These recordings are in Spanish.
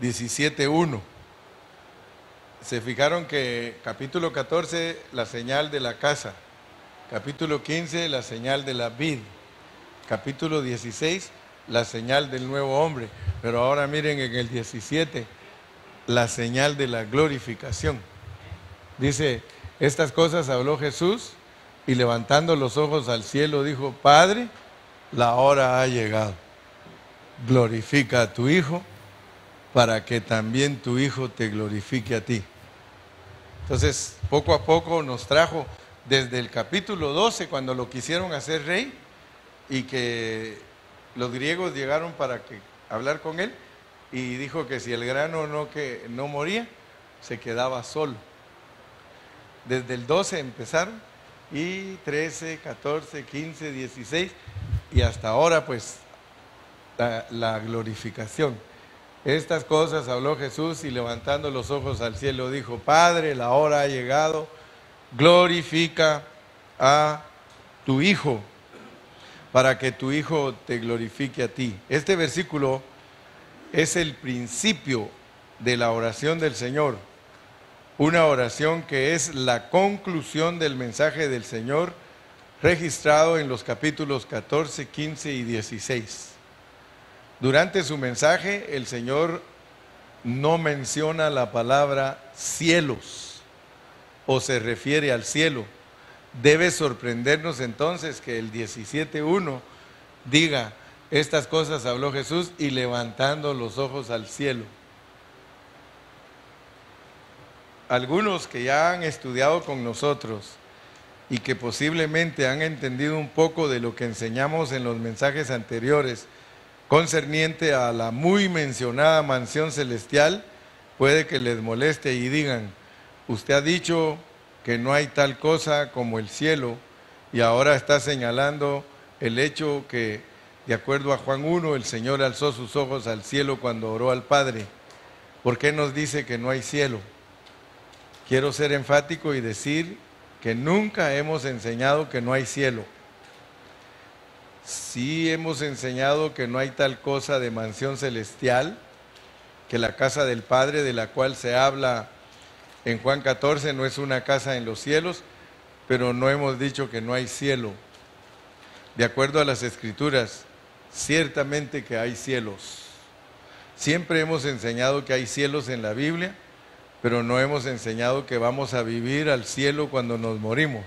17:1. Se fijaron que capítulo 14, la señal de la casa. Capítulo 15, la señal de la vid. Capítulo 16, la señal del nuevo hombre. Pero ahora miren en el 17, la señal de la glorificación. Dice, estas cosas habló Jesús y levantando los ojos al cielo dijo, Padre, la hora ha llegado. Glorifica a tu Hijo para que también tu Hijo te glorifique a ti. Entonces, poco a poco nos trajo desde el capítulo 12, cuando lo quisieron hacer rey, y que los griegos llegaron para hablar con él, y dijo que si el grano no moría, se quedaba solo. Desde el 12 empezaron, y 13, 14, 15, 16, y hasta ahora pues la glorificación. Estas cosas habló Jesús y levantando los ojos al cielo dijo, Padre, la hora ha llegado, glorifica a tu Hijo, para que tu Hijo te glorifique a ti. Este versículo es el principio de la oración del Señor, una oración que es la conclusión del mensaje del Señor registrado en los capítulos 14, 15 y 16. Durante su mensaje, el Señor no menciona la palabra cielos o se refiere al cielo. Debe sorprendernos entonces que el 17:1 diga, estas cosas habló Jesús y levantando los ojos al cielo. Algunos que ya han estudiado con nosotros y que posiblemente han entendido un poco de lo que enseñamos en los mensajes anteriores, concerniente a la muy mencionada mansión celestial, puede que les moleste y digan, usted ha dicho que no hay tal cosa como el cielo y ahora está señalando el hecho que, de acuerdo a Juan 1, el Señor alzó sus ojos al cielo cuando oró al Padre. ¿Por qué nos dice que no hay cielo? Quiero ser enfático y decir que nunca hemos enseñado que no hay cielo. Sí hemos enseñado que no hay tal cosa de mansión celestial, que la casa del Padre de la cual se habla en Juan 14 no es una casa en los cielos, pero no hemos dicho que no hay cielo. De acuerdo a las Escrituras, ciertamente que hay cielos. Siempre hemos enseñado que hay cielos en la Biblia, pero no hemos enseñado que vamos a vivir al cielo cuando nos morimos.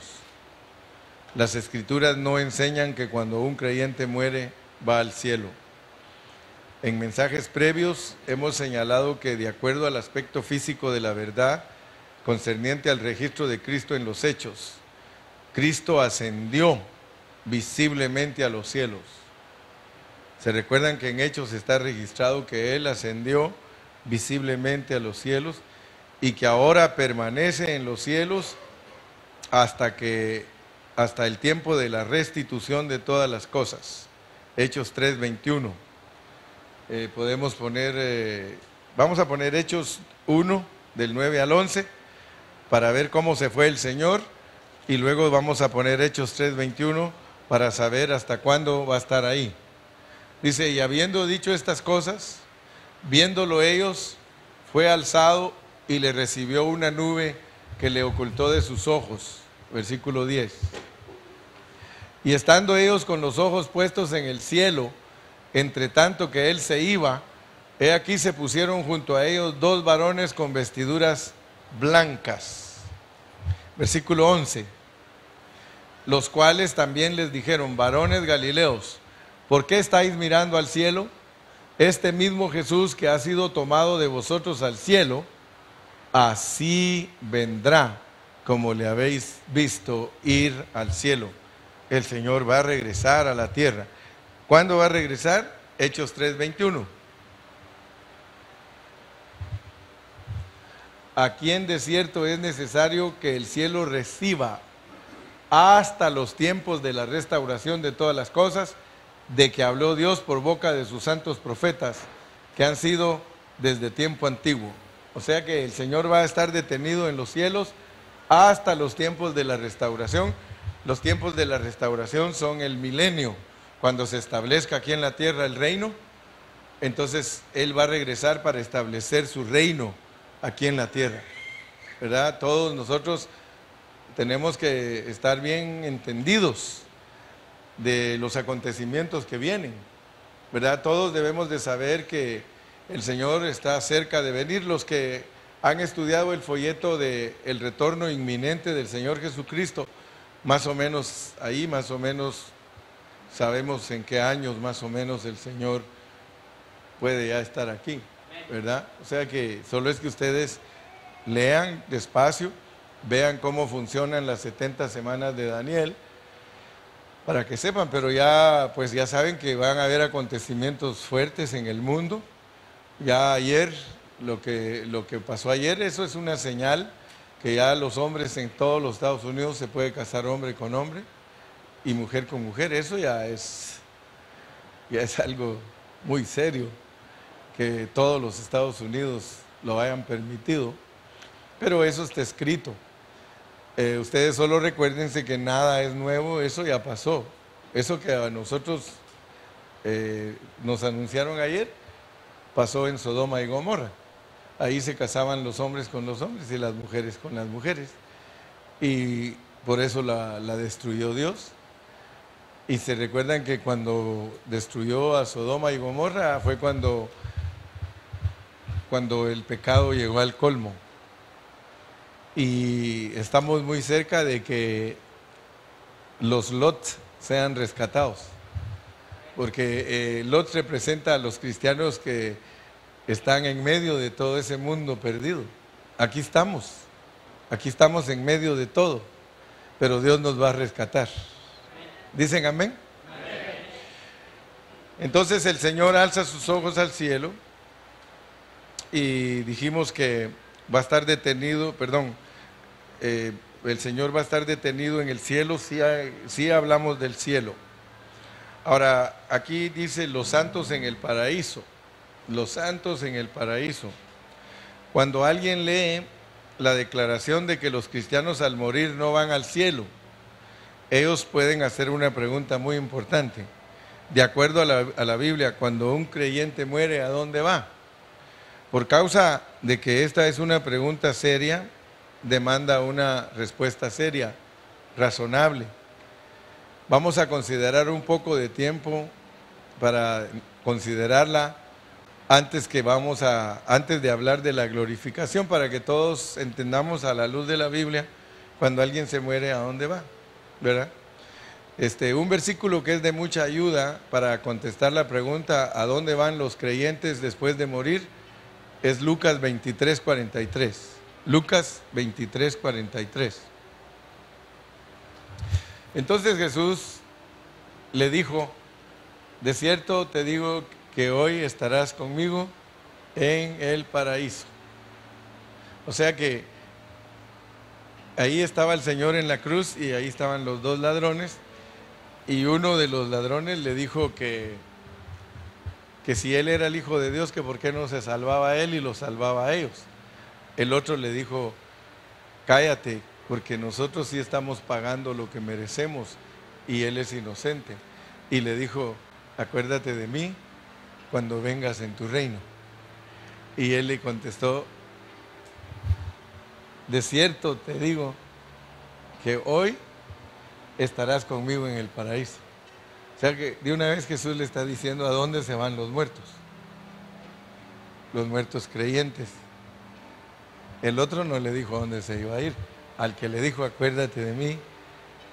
Las Escrituras no enseñan que cuando un creyente muere va al cielo. En mensajes previos hemos señalado que de acuerdo al aspecto físico de la verdad concerniente al registro de Cristo en los Hechos, Cristo ascendió visiblemente a los cielos. ¿Se recuerdan que en Hechos está registrado que Él ascendió visiblemente a los cielos y que ahora permanece en los cielos hasta el tiempo de la restitución de todas las cosas? Hechos 3:21. Vamos a poner Hechos 1, del 9 al 11, para ver cómo se fue el Señor, y luego vamos a poner Hechos 3:21 para saber hasta cuándo va a estar ahí. Dice, y habiendo dicho estas cosas, viéndolo ellos, fue alzado y le recibió una nube que le ocultó de sus ojos. Versículo 10. Y estando ellos con los ojos puestos en el cielo, entre tanto que él se iba, he aquí se pusieron junto a ellos dos varones con vestiduras blancas. Versículo 11. Los cuales también les dijeron, varones galileos, ¿por qué estáis mirando al cielo? Este mismo Jesús que ha sido tomado de vosotros al cielo, así vendrá como le habéis visto ir al cielo. El Señor va a regresar a la tierra. ¿Cuándo va a regresar? Hechos 3:21. Aquí en desierto es necesario que el cielo reciba hasta los tiempos de la restauración de todas las cosas, de que habló Dios por boca de sus santos profetas, que han sido desde tiempo antiguo. O sea que el Señor va a estar detenido en los cielos hasta los tiempos de la restauración. Los tiempos de la restauración son el milenio, cuando se establezca aquí en la tierra el reino, entonces Él va a regresar para establecer su reino aquí en la tierra, ¿verdad? Todos nosotros tenemos que estar bien entendidos de los acontecimientos que vienen, ¿verdad? Todos debemos de saber que el Señor está cerca de venir. Los que han estudiado el folleto de el retorno inminente del Señor Jesucristo, más o menos ahí, más o menos sabemos en qué años más o menos el Señor puede ya estar aquí, ¿verdad? O sea que solo es que ustedes lean despacio, vean cómo funcionan las 70 semanas de Daniel, para que sepan, pero ya, pues ya saben que van a haber acontecimientos fuertes en el mundo. Ya ayer, lo que pasó ayer, eso es una señal que ya los hombres en todos los Estados Unidos se puede casar hombre con hombre y mujer con mujer. Eso ya es algo muy serio, que todos los Estados Unidos lo hayan permitido, pero eso está escrito. Ustedes solo recuérdense que nada es nuevo, eso ya pasó. Eso que a nosotros nos anunciaron ayer, pasó en Sodoma y Gomorra. Ahí se casaban los hombres con los hombres y las mujeres con las mujeres. Y por eso la destruyó Dios. Y se recuerdan que cuando destruyó a Sodoma y Gomorra fue cuando el pecado llegó al colmo. Y estamos muy cerca de que los Lot sean rescatados, porque Lot representa a los cristianos que están en medio de todo ese mundo perdido. Aquí estamos en medio de todo, pero Dios nos va a rescatar. ¿Dicen amén? Entonces el Señor alza sus ojos al cielo y dijimos que va a estar detenido, el Señor va a estar detenido en el cielo. Sí hablamos del cielo. Ahora, aquí dice los santos en el paraíso. Los santos en el paraíso. Cuando alguien lee la declaración de que los cristianos al morir no van al cielo, ellos pueden hacer una pregunta muy importante. De acuerdo a la Biblia, cuando un creyente muere, ¿a dónde va? Por causa de que esta es una pregunta seria, demanda una respuesta seria, razonable. Vamos a considerar un poco de tiempo para considerarla antes de hablar de la glorificación, para que todos entendamos a la luz de la Biblia, cuando alguien se muere, ¿a dónde va? ¿Verdad? Un versículo que es de mucha ayuda para contestar la pregunta ¿a dónde van los creyentes después de morir? Es Lucas 23:43. Lucas 23:43. Entonces Jesús le dijo: de cierto te digo que hoy estarás conmigo en el paraíso. O sea que ahí estaba el Señor en la cruz y ahí estaban los dos ladrones, y uno de los ladrones le dijo que si él era el Hijo de Dios, que por qué no se salvaba a él y los salvaba a ellos. El otro le dijo: cállate, porque nosotros sí estamos pagando lo que merecemos y él es inocente. Y le dijo: acuérdate de mí cuando vengas en tu reino. Y él le contestó: de cierto te digo que hoy estarás conmigo en el paraíso. O sea que de una vez Jesús le está diciendo a dónde se van los muertos creyentes. El otro no le dijo a dónde se iba a ir. Al que le dijo: acuérdate de mí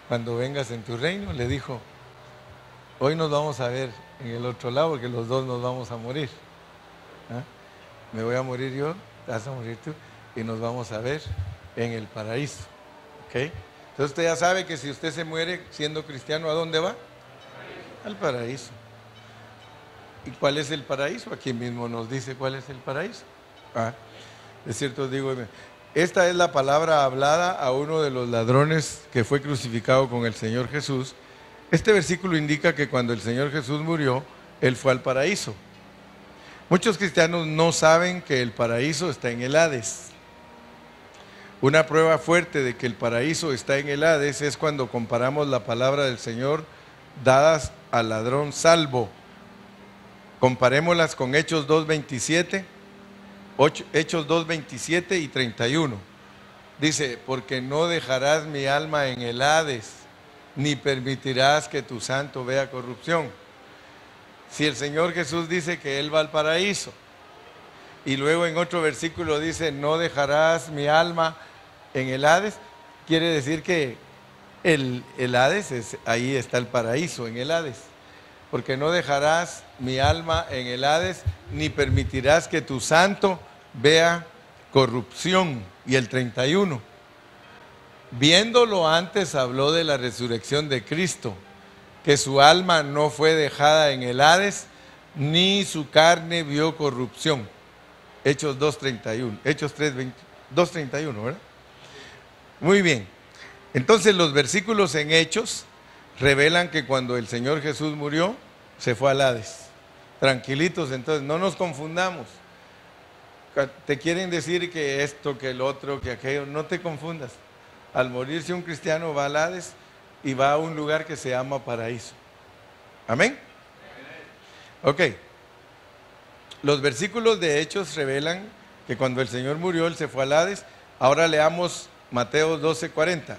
cuando vengas en tu reino, le dijo: hoy nos vamos a ver en el otro lado, porque los dos nos vamos a morir. ¿Ah? Me voy a morir yo, vas a morir tú, y nos vamos a ver en el paraíso. ¿Okay? Entonces usted ya sabe que si usted se muere siendo cristiano, ¿a dónde va? Al paraíso. ¿Y cuál es el paraíso? Aquí mismo nos dice cuál es el paraíso. De cierto os digo, esta es la palabra hablada a uno de los ladrones que fue crucificado con el Señor Jesús. Este versículo indica que cuando el Señor Jesús murió, Él fue al paraíso. Muchos cristianos no saben que el paraíso está en el Hades. Una prueba fuerte de que el paraíso está en el Hades es cuando comparamos la palabra del Señor dadas al ladrón salvo Comparémoslas con Hechos 2:27, Hechos 2:27 y 31. Dice, porque no dejarás mi alma en el Hades, ni permitirás que tu santo vea corrupción. Si el Señor Jesús dice que Él va al paraíso, y luego en otro versículo dice, no dejarás mi alma en el Hades, quiere decir que el Hades, ahí está el paraíso, en el Hades. Porque no dejarás mi alma en el Hades, ni permitirás que tu santo vea corrupción. Y el 31. Viéndolo antes habló de la resurrección de Cristo, que su alma no fue dejada en el Hades, ni su carne vio corrupción. Hechos 2:31, Hechos 2:31, ¿verdad? Muy bien. Entonces los versículos en Hechos revelan que cuando el Señor Jesús murió, se fue al Hades. Tranquilitos, entonces, no nos confundamos. Te quieren decir que esto, que el otro, que aquello, no te confundas. Al morirse un cristiano va al Hades y va a un lugar que se llama paraíso. ¿Amén? Ok. Los versículos de Hechos revelan que cuando el Señor murió, Él se fue al Hades. Ahora leamos Mateo 12:40.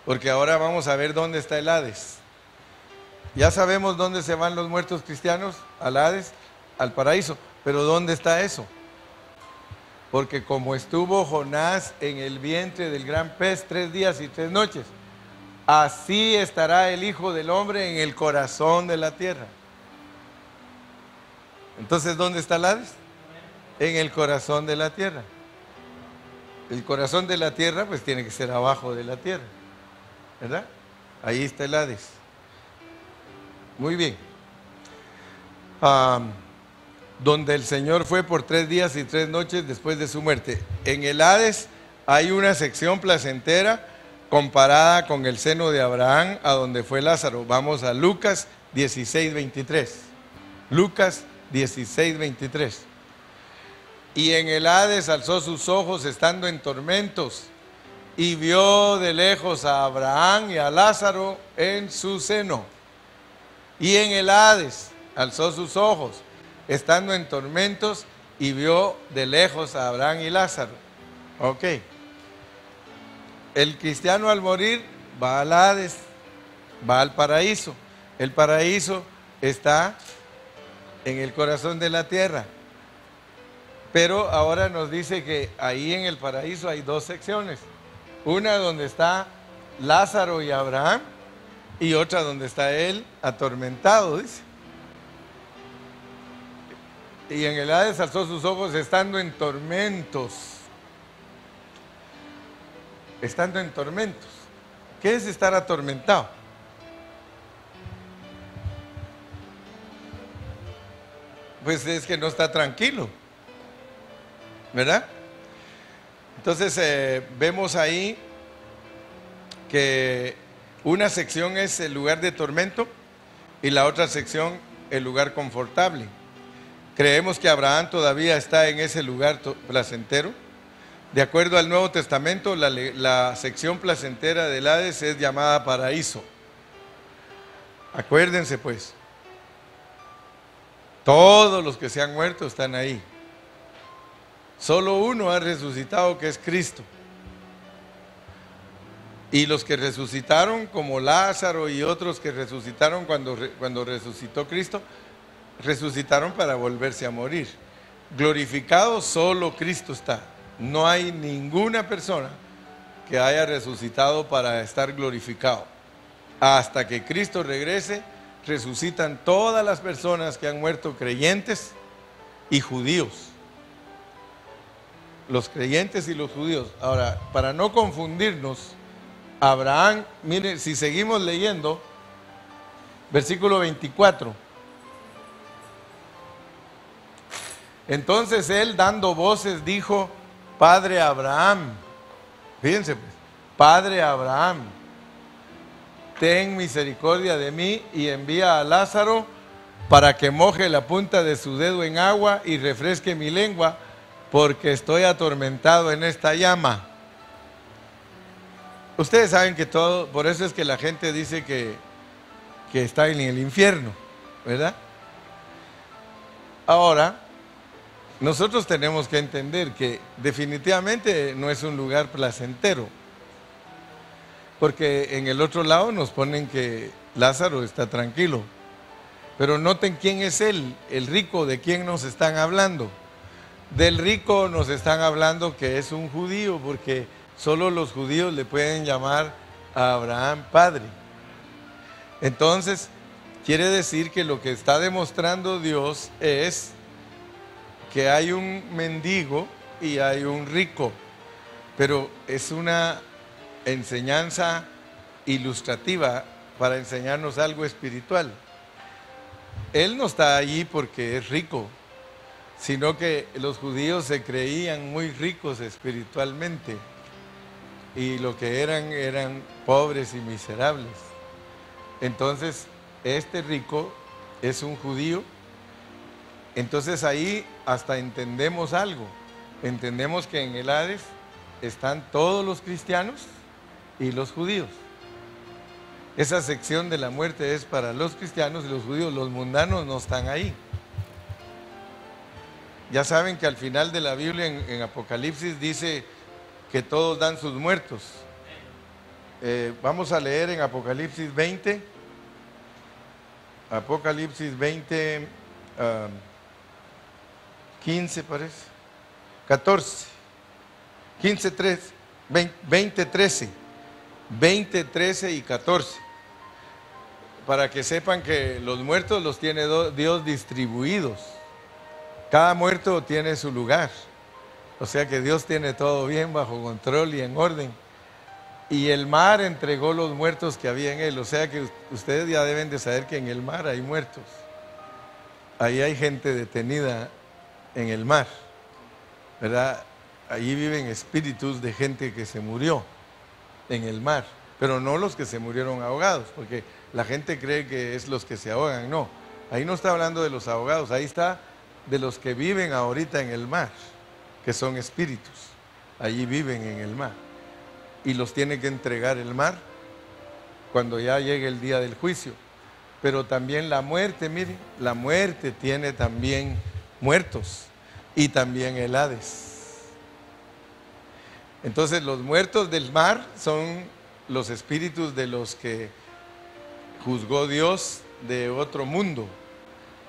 Porque ahora vamos a ver dónde está el Hades. Ya sabemos dónde se van los muertos cristianos, al Hades, al paraíso. Pero ¿dónde está eso? Porque como estuvo Jonás en el vientre del gran pez 3 días y 3 noches, así estará el Hijo del Hombre en el corazón de la tierra. Entonces, ¿dónde está el Hades? En el corazón de la tierra. El corazón de la tierra pues tiene que ser abajo de la tierra, ¿verdad? Ahí está el Hades. Muy bien. Donde el Señor fue por 3 días y 3 noches después de su muerte. En el Hades hay una sección placentera comparada con el seno de Abraham, a donde fue Lázaro. Vamos a Lucas 16:23. Lucas 16:23. Y en el Hades alzó sus ojos estando en tormentos, y vio de lejos a Abraham y a Lázaro en su seno. Y en el Hades alzó sus ojos estando en tormentos, y vio de lejos a Abraham y Lázaro. Ok. El cristiano al morir va al Hades, va al paraíso. El paraíso está en el corazón de la tierra. Pero ahora nos dice que ahí en el paraíso hay 2 secciones. Una donde está Lázaro y Abraham, y otra donde está él atormentado, dice. Y en el Hades alzó sus ojos estando en tormentos. Estando en tormentos. ¿Qué es estar atormentado? Pues es que no está tranquilo, ¿verdad? Entonces vemos ahí que una sección es el lugar de tormento y la otra sección el lugar confortable. Creemos que Abraham todavía está en ese lugar placentero. De acuerdo al Nuevo Testamento, la sección placentera del Hades es llamada paraíso. Acuérdense pues, todos los que se han muerto están ahí. Solo uno ha resucitado, que es Cristo. Y los que resucitaron, como Lázaro y otros que resucitaron cuando resucitó Cristo, resucitaron para volverse a morir. Glorificado solo Cristo está. No hay ninguna persona que haya resucitado para estar glorificado. Hasta que Cristo regrese, resucitan todas las personas que han muerto, creyentes y judíos. Los creyentes y los judíos. Ahora, para no confundirnos, Abraham, mire, si seguimos leyendo, versículo 24. Entonces él, dando voces, dijo: Padre Abraham, fíjense pues, Padre Abraham, ten misericordia de mí y envía a Lázaro para que moje la punta de su dedo en agua y refresque mi lengua, porque estoy atormentado en esta llama. Ustedes saben que todo, por eso es que la gente dice que está en el infierno, ¿verdad? Ahora, nosotros tenemos que entender que definitivamente no es un lugar placentero, porque en el otro lado nos ponen que Lázaro está tranquilo. Pero noten quién es él, el rico, de quién nos están hablando. Del rico nos están hablando que es un judío, porque solo los judíos le pueden llamar a Abraham padre. Entonces, quiere decir que lo que está demostrando Dios es que hay un mendigo y hay un rico, pero es una enseñanza ilustrativa para enseñarnos algo espiritual. Él no está allí porque es rico, sino que los judíos se creían muy ricos espiritualmente y lo que eran pobres y miserables. Entonces, este rico es un judío. Entonces ahí hasta entendemos algo. Entendemos que en el Hades están todos los cristianos y los judíos. Esa sección de la muerte es para los cristianos y los judíos. Los mundanos no están ahí. Ya saben que al final de la Biblia en Apocalipsis dice que todos dan sus muertos. Vamos a leer en Apocalipsis 20. Apocalipsis 20, 15 parece. 14. 15, 3, 20, 13. 20, 13 y 14. Para que sepan que los muertos los tiene Dios distribuidos. Cada muerto tiene su lugar. O sea que Dios tiene todo bien bajo control y en orden. Y el mar entregó los muertos que había en él. O sea que ustedes ya deben de saber que en el mar hay muertos. Ahí hay gente detenida en el mar, ¿verdad? Allí viven espíritus de gente que se murió en el mar, pero no los que se murieron ahogados, porque la gente cree que es los que se ahogan. No, ahí no está hablando de los ahogados, ahí está de los que viven ahorita en el mar, que son espíritus. Allí viven en el mar y los tiene que entregar el mar cuando ya llegue el día del juicio. Pero también la muerte, miren, la muerte tiene también muertos y también el Hades. Entonces los muertos del mar son los espíritus de los que juzgó Dios de otro mundo.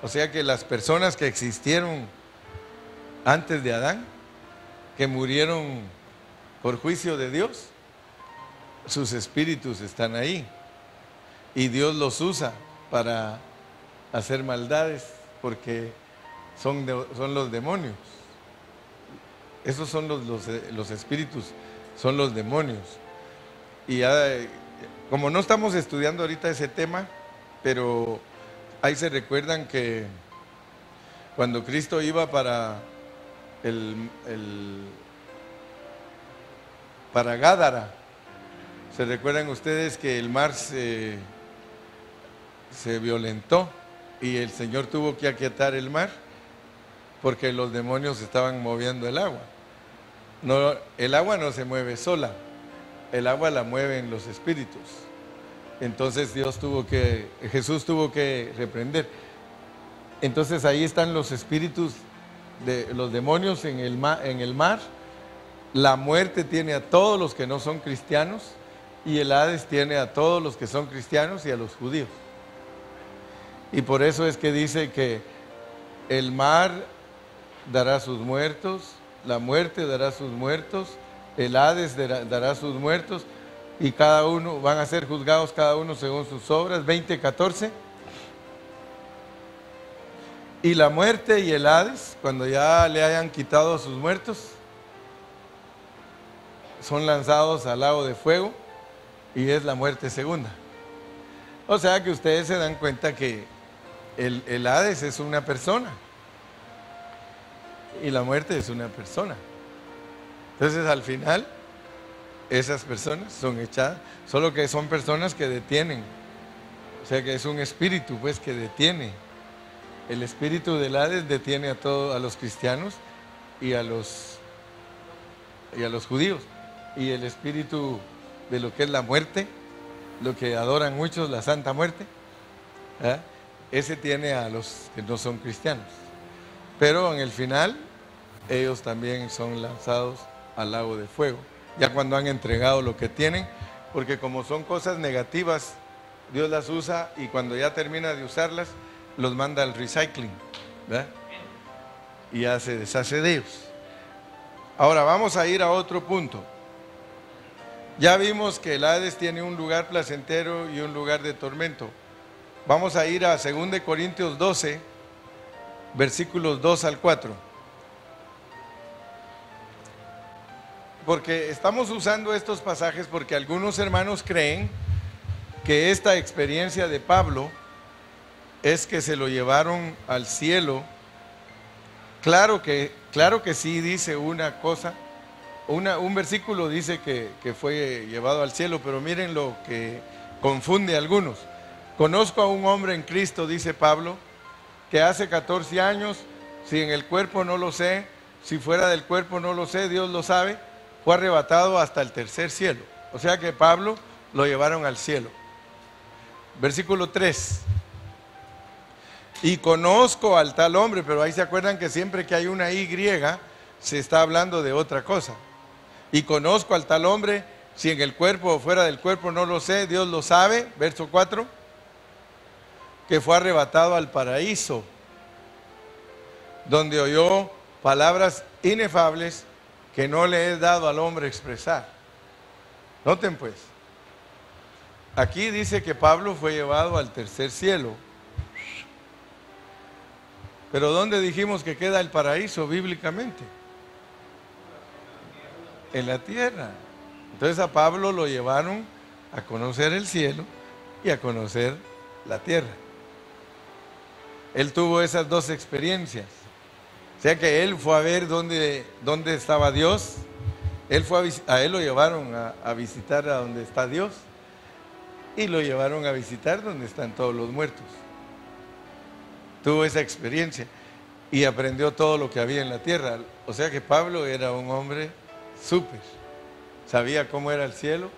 O sea que las personas que existieron antes de Adán, que murieron por juicio de Dios, sus espíritus están ahí. Y Dios los usa para hacer maldades porque son los demonios. Esos son los espíritus, son los demonios. Y como no estamos estudiando ahorita ese tema, pero ahí se recuerdan que cuando Cristo iba para para Gádara, se recuerdan ustedes que el mar se violentó y el Señor tuvo que aquietar el mar porque los demonios estaban moviendo el agua. No, el agua no se mueve sola, el agua la mueven los espíritus. Entonces Jesús tuvo que reprender. Entonces ahí están los espíritus de los demonios en el mar. La muerte tiene a todos los que no son cristianos y el Hades tiene a todos los que son cristianos y a los judíos. Y por eso es que dice que el mar dará sus muertos, la muerte dará sus muertos, el Hades dará sus muertos, y cada uno, van a ser juzgados cada uno según sus obras. 20:14. Y la muerte y el Hades, cuando ya le hayan quitado a sus muertos, son lanzados al lago de fuego, y es la muerte segunda. O sea que ustedes se dan cuenta que el Hades es una persona y la muerte es una persona. Entonces al final esas personas son echadas, solo que son personas que detienen. O sea que es un espíritu pues que detiene. El espíritu del Hades detiene a los cristianos y a los judíos. Y el espíritu de lo que es la muerte, lo que adoran muchos, la Santa Muerte, ese tiene a los que no son cristianos. pero en el final ellos también son lanzados al lago de fuego, ya cuando han entregado lo que tienen, porque como son cosas negativas, Dios las usa y cuando ya termina de usarlas, los manda al recycling, ¿verdad? Y ya se deshace de ellos. Ahora vamos a ir a otro punto. Ya vimos que el Hades tiene un lugar placentero y un lugar de tormento. Vamos a ir a 2 Corintios 12, versículos 2 al 4. Porque estamos usando estos pasajes porque algunos hermanos creen que esta experiencia de Pablo es que se lo llevaron al cielo. Claro que sí dice una cosa, un versículo dice que fue llevado al cielo, pero miren lo que confunde a algunos. Conozco a un hombre en Cristo, dice Pablo, que hace 14 años, si en el cuerpo no lo sé, si fuera del cuerpo no lo sé, Dios lo sabe, fue arrebatado hasta el tercer cielo. O sea que Pablo lo llevaron al cielo. Versículo 3. Y conozco al tal hombre, pero ahí se acuerdan que siempre que hay una Y se está hablando de otra cosa. Y conozco al tal hombre, si en el cuerpo o fuera del cuerpo no lo sé, Dios lo sabe. Verso 4. Que fue arrebatado al paraíso, donde oyó palabras inefables que no le es dado al hombre expresar. Noten pues, aquí dice que Pablo fue llevado al tercer cielo. Pero ¿dónde dijimos que queda el paraíso bíblicamente? En la tierra. Entonces a Pablo lo llevaron a conocer el cielo y a conocer la tierra. Él tuvo esas dos experiencias. O sea que él fue a ver dónde estaba Dios. A él lo llevaron a visitar a donde está Dios. Y lo llevaron a visitar donde están todos los muertos. Tuvo esa experiencia y aprendió todo lo que había en la tierra. O sea que Pablo era un hombre súper. Sabía cómo era el cielo.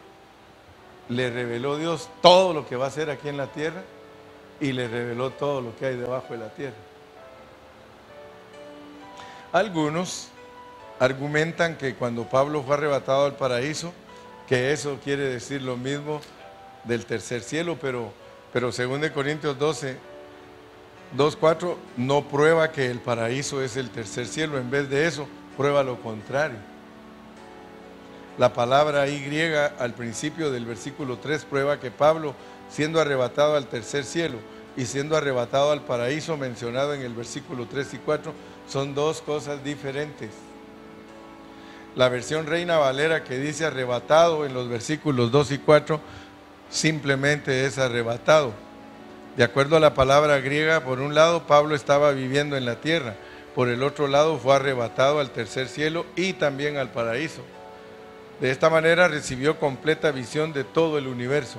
Le reveló Dios todo lo que va a hacer aquí en la tierra. Y le reveló todo lo que hay debajo de la tierra. Algunos argumentan que cuando Pablo fue arrebatado al paraíso, que eso quiere decir lo mismo del tercer cielo, pero 2 Corintios 12, 2:4 no prueba que el paraíso es el tercer cielo. En vez de eso, prueba lo contrario. La palabra Y al principio del versículo 3 prueba que Pablo, siendo arrebatado al tercer cielo y siendo arrebatado al paraíso mencionado en el versículo 3 y 4, son dos cosas diferentes. La versión Reina Valera que dice arrebatado en los versículos 2 y 4, simplemente es arrebatado. De acuerdo a la palabra griega, por un lado Pablo estaba viviendo en la tierra, por el otro lado fue arrebatado al tercer cielo y también al paraíso. De esta manera recibió completa visión de todo el universo.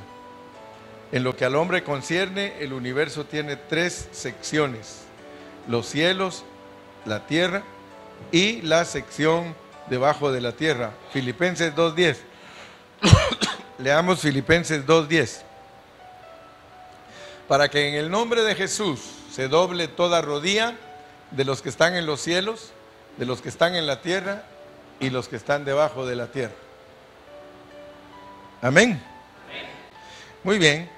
En lo que al hombre concierne, el universo tiene 3 secciones: los cielos, la tierra y la sección debajo de la tierra. Filipenses 2:10. Leamos Filipenses 2:10. Para que en el nombre de Jesús se doble toda rodilla de los que están en los cielos, de los que están en la tierra y los que están debajo de la tierra. Amén. Muy bien.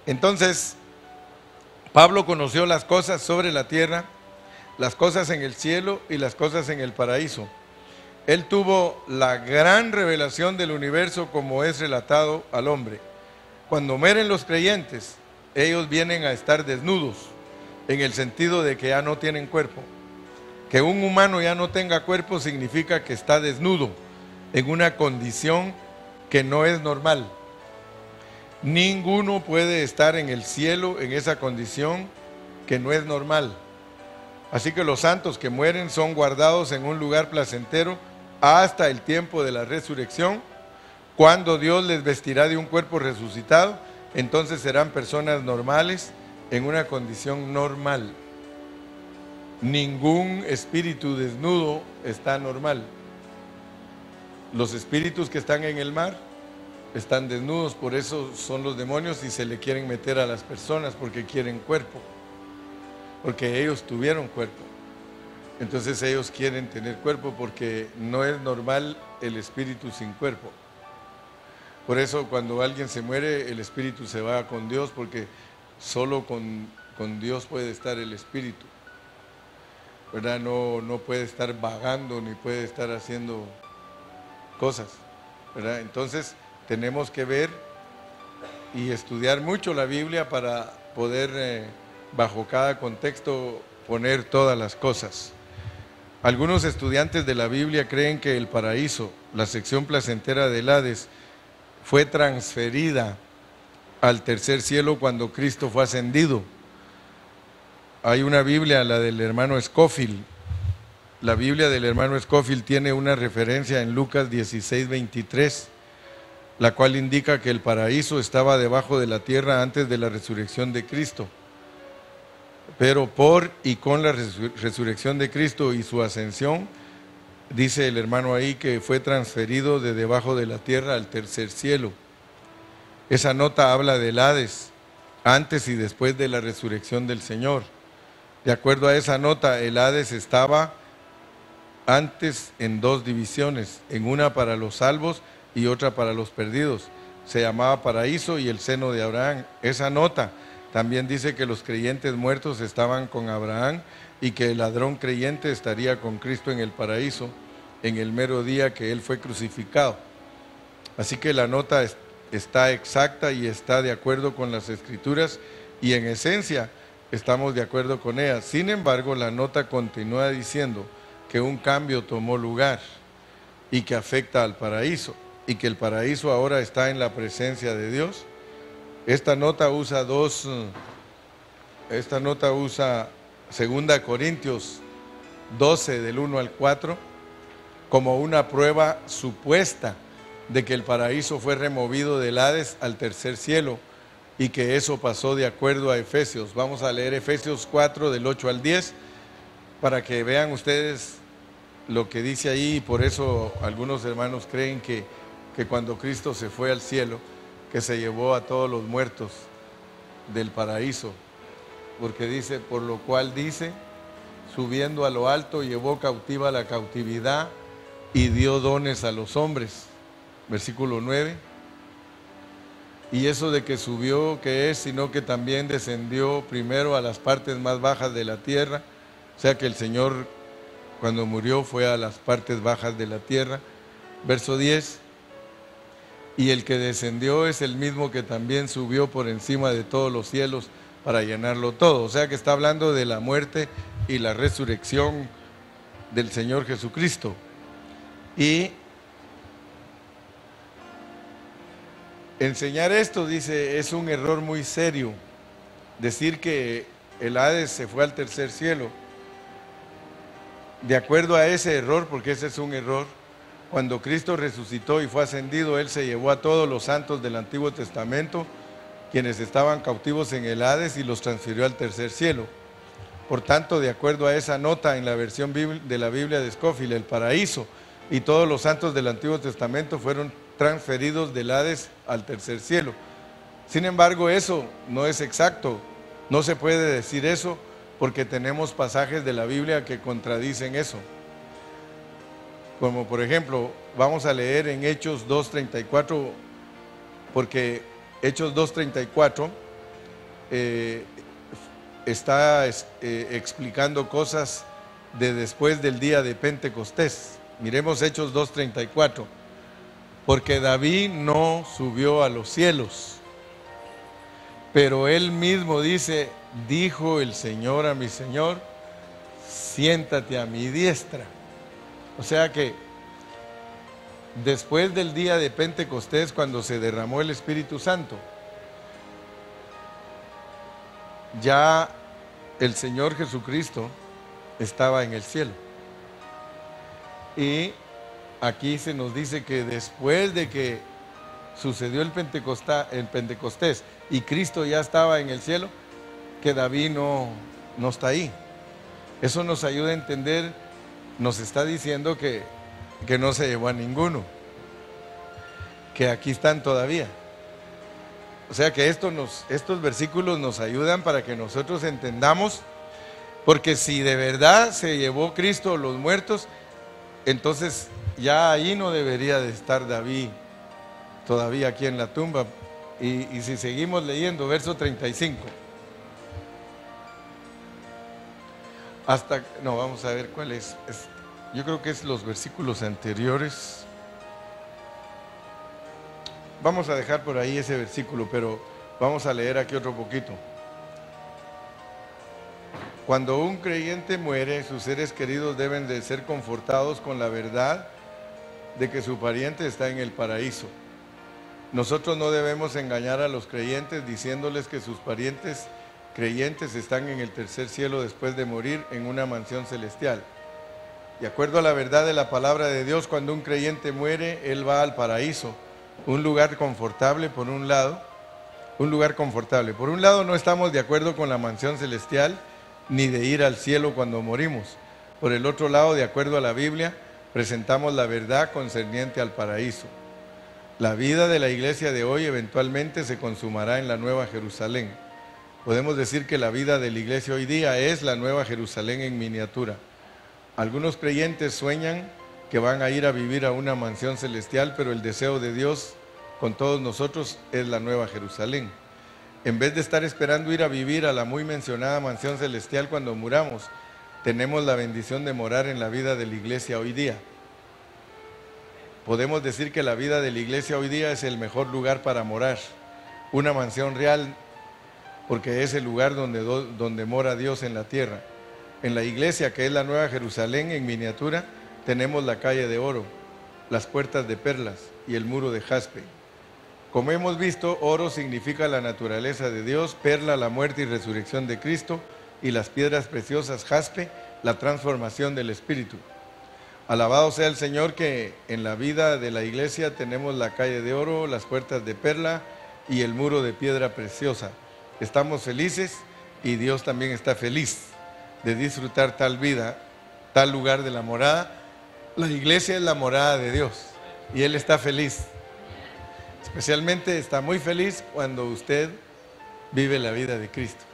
Entonces, Pablo conoció las cosas sobre la tierra, las cosas en el cielo y las cosas en el paraíso. Él tuvo la gran revelación del universo como es relatado al hombre. Cuando mueren los creyentes, ellos vienen a estar desnudos, en el sentido de que ya no tienen cuerpo. Que un humano ya no tenga cuerpo significa que está desnudo, en una condición que no es normal. Ninguno puede estar en el cielo en esa condición que no es normal. Así que los santos que mueren son guardados en un lugar placentero hasta el tiempo de la resurrección, cuando Dios les vestirá de un cuerpo resucitado. Entonces serán personas normales en una condición normal. Ningún espíritu desnudo está normal. Los espíritus que están en el mar están desnudos, por eso son los demonios y se le quieren meter a las personas porque quieren cuerpo, porque ellos tuvieron cuerpo. Entonces ellos quieren tener cuerpo porque no es normal el espíritu sin cuerpo. Por eso cuando alguien se muere, el espíritu se va con Dios, porque solo con Dios puede estar el espíritu, ¿verdad? No puede estar vagando ni puede estar haciendo cosas, ¿verdad? Entonces tenemos que ver y estudiar mucho la Biblia para poder bajo cada contexto poner todas las cosas. Algunos estudiantes de la Biblia creen que el paraíso, la sección placentera del Hades, fue transferida al tercer cielo cuando Cristo fue ascendido. Hay una Biblia, la del hermano Scofield. La Biblia del hermano Scofield tiene una referencia en Lucas 16:23, la cual indica que el paraíso estaba debajo de la tierra antes de la resurrección de Cristo. Pero por y con la resurrección de Cristo y su ascensión, dice el hermano ahí que fue transferido de debajo de la tierra al tercer cielo. Esa nota habla del Hades, antes y después de la resurrección del Señor. De acuerdo a esa nota, el Hades estaba antes en dos divisiones, en una para los salvos y otra para los perdidos. Se llamaba paraíso y el seno de Abraham. Esa nota también dice que los creyentes muertos estaban con Abraham y que el ladrón creyente estaría con Cristo en el paraíso en el mero día que él fue crucificado. Así que la nota está exacta y está de acuerdo con las Escrituras y en esencia estamos de acuerdo con ellas. Sin embargo, la nota continúa diciendo que un cambio tomó lugar y que afecta al paraíso y que el paraíso ahora está en la presencia de Dios. Esta nota usa 2 Corintios 12 del 1 al 4 como una prueba supuesta de que el paraíso fue removido del Hades al tercer cielo y que eso pasó de acuerdo a Efesios. Vamos a leer Efesios 4 del 8 al 10 para que vean ustedes lo que dice ahí. Y por eso algunos hermanos creen que cuando Cristo se fue al cielo, que se llevó a todos los muertos del paraíso, porque dice, por lo cual dice, subiendo a lo alto, llevó cautiva la cautividad y dio dones a los hombres. Versículo 9. Y eso de que subió, ¿qué es? Sino que también descendió primero a las partes más bajas de la tierra. O sea que el Señor, cuando murió, fue a las partes bajas de la tierra. Verso 10. Y el que descendió es el mismo que también subió por encima de todos los cielos para llenarlo todo. O sea que está hablando de la muerte y la resurrección del Señor Jesucristo. Y enseñar esto, dice, es un error muy serio. Decir que el Hades se fue al tercer cielo. De acuerdo a ese error, porque ese es un error, cuando Cristo resucitó y fue ascendido, Él se llevó a todos los santos del Antiguo Testamento, quienes estaban cautivos en el Hades, y los transfirió al tercer cielo. Por tanto, de acuerdo a esa nota en la versión de la Biblia de Scofield, el paraíso y todos los santos del Antiguo Testamento fueron transferidos del Hades al tercer cielo. Sin embargo, eso no es exacto. No se puede decir eso porque tenemos pasajes de la Biblia que contradicen eso. Como por ejemplo, vamos a leer en Hechos 2:34, porque Hechos 2:34 está explicando cosas de después del día de Pentecostés. Miremos Hechos 2:34. Porque David no subió a los cielos, pero él mismo dice, dijo el Señor a mi Señor, siéntate a mi diestra. O sea que después del día de Pentecostés, cuando se derramó el Espíritu Santo, ya el Señor Jesucristo estaba en el cielo. Y aquí se nos dice que después de que sucedió el Pentecostés y Cristo ya estaba en el cielo, que David no está ahí. Eso nos ayuda a entender, nos está diciendo que no se llevó a ninguno, que aquí están todavía. O sea que estos versículos nos ayudan para que nosotros entendamos Porque si de verdad se llevó Cristo a los muertos, entonces ya ahí no debería de estar David todavía aquí en la tumba. Y si seguimos leyendo, verso 35. No, vamos a ver cuál es. Yo creo que es los versículos anteriores. Vamos a dejar por ahí ese versículo, pero vamos a leer aquí otro poquito. Cuando un creyente muere, sus seres queridos deben de ser confortados con la verdad de que su pariente está en el paraíso. Nosotros no debemos engañar a los creyentes diciéndoles que sus parientes creyentes están en el tercer cielo después de morir en una mansión celestial. De acuerdo a la verdad de la palabra de Dios, cuando un creyente muere, él va al paraíso, un lugar confortable por un lado. Un lugar confortable. Por un lado, no estamos de acuerdo con la mansión celestial ni de ir al cielo cuando morimos. Por el otro lado, de acuerdo a la Biblia, presentamos la verdad concerniente al paraíso. La vida de la iglesia de hoy eventualmente se consumará en la Nueva Jerusalén. Podemos decir que la vida de la iglesia hoy día es la Nueva Jerusalén en miniatura. Algunos creyentes sueñan que van a ir a vivir a una mansión celestial, pero el deseo de Dios con todos nosotros es la Nueva Jerusalén. En vez de estar esperando ir a vivir a la muy mencionada mansión celestial cuando muramos, tenemos la bendición de morar en la vida de la iglesia hoy día. Podemos decir que la vida de la iglesia hoy día es el mejor lugar para morar, una mansión real, porque es el lugar donde mora Dios en la tierra. En la iglesia, que es la Nueva Jerusalén en miniatura, tenemos la calle de oro, las puertas de perlas y el muro de jaspe. Como hemos visto, oro significa la naturaleza de Dios, perla la muerte y resurrección de Cristo, y las piedras preciosas jaspe, la transformación del Espíritu. Alabado sea el Señor que en la vida de la iglesia tenemos la calle de oro, las puertas de perla y el muro de piedra preciosa. Estamos felices y Dios también está feliz de disfrutar tal vida, tal lugar de la morada. La iglesia es la morada de Dios y Él está feliz. Especialmente está muy feliz cuando usted vive la vida de Cristo.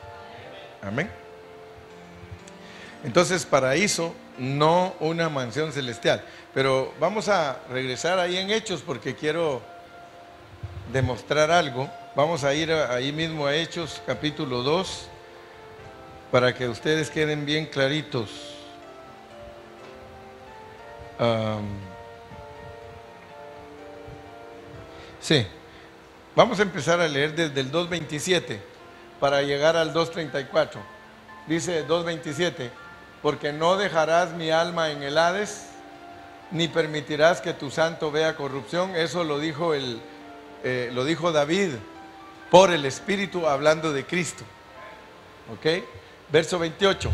Amén. Entonces, paraíso, no una mansión celestial. Pero vamos a regresar ahí en Hechos porque quiero demostrar algo. Vamos a ir ahí mismo a Hechos capítulo 2 para que ustedes queden bien claritos. Sí, vamos a empezar a leer desde el 2.27 para llegar al 2.34. Dice 2.27, porque no dejarás mi alma en el Hades, ni permitirás que tu santo vea corrupción. Eso lo dijo David por el Espíritu hablando de Cristo. ¿Ok? Verso 28.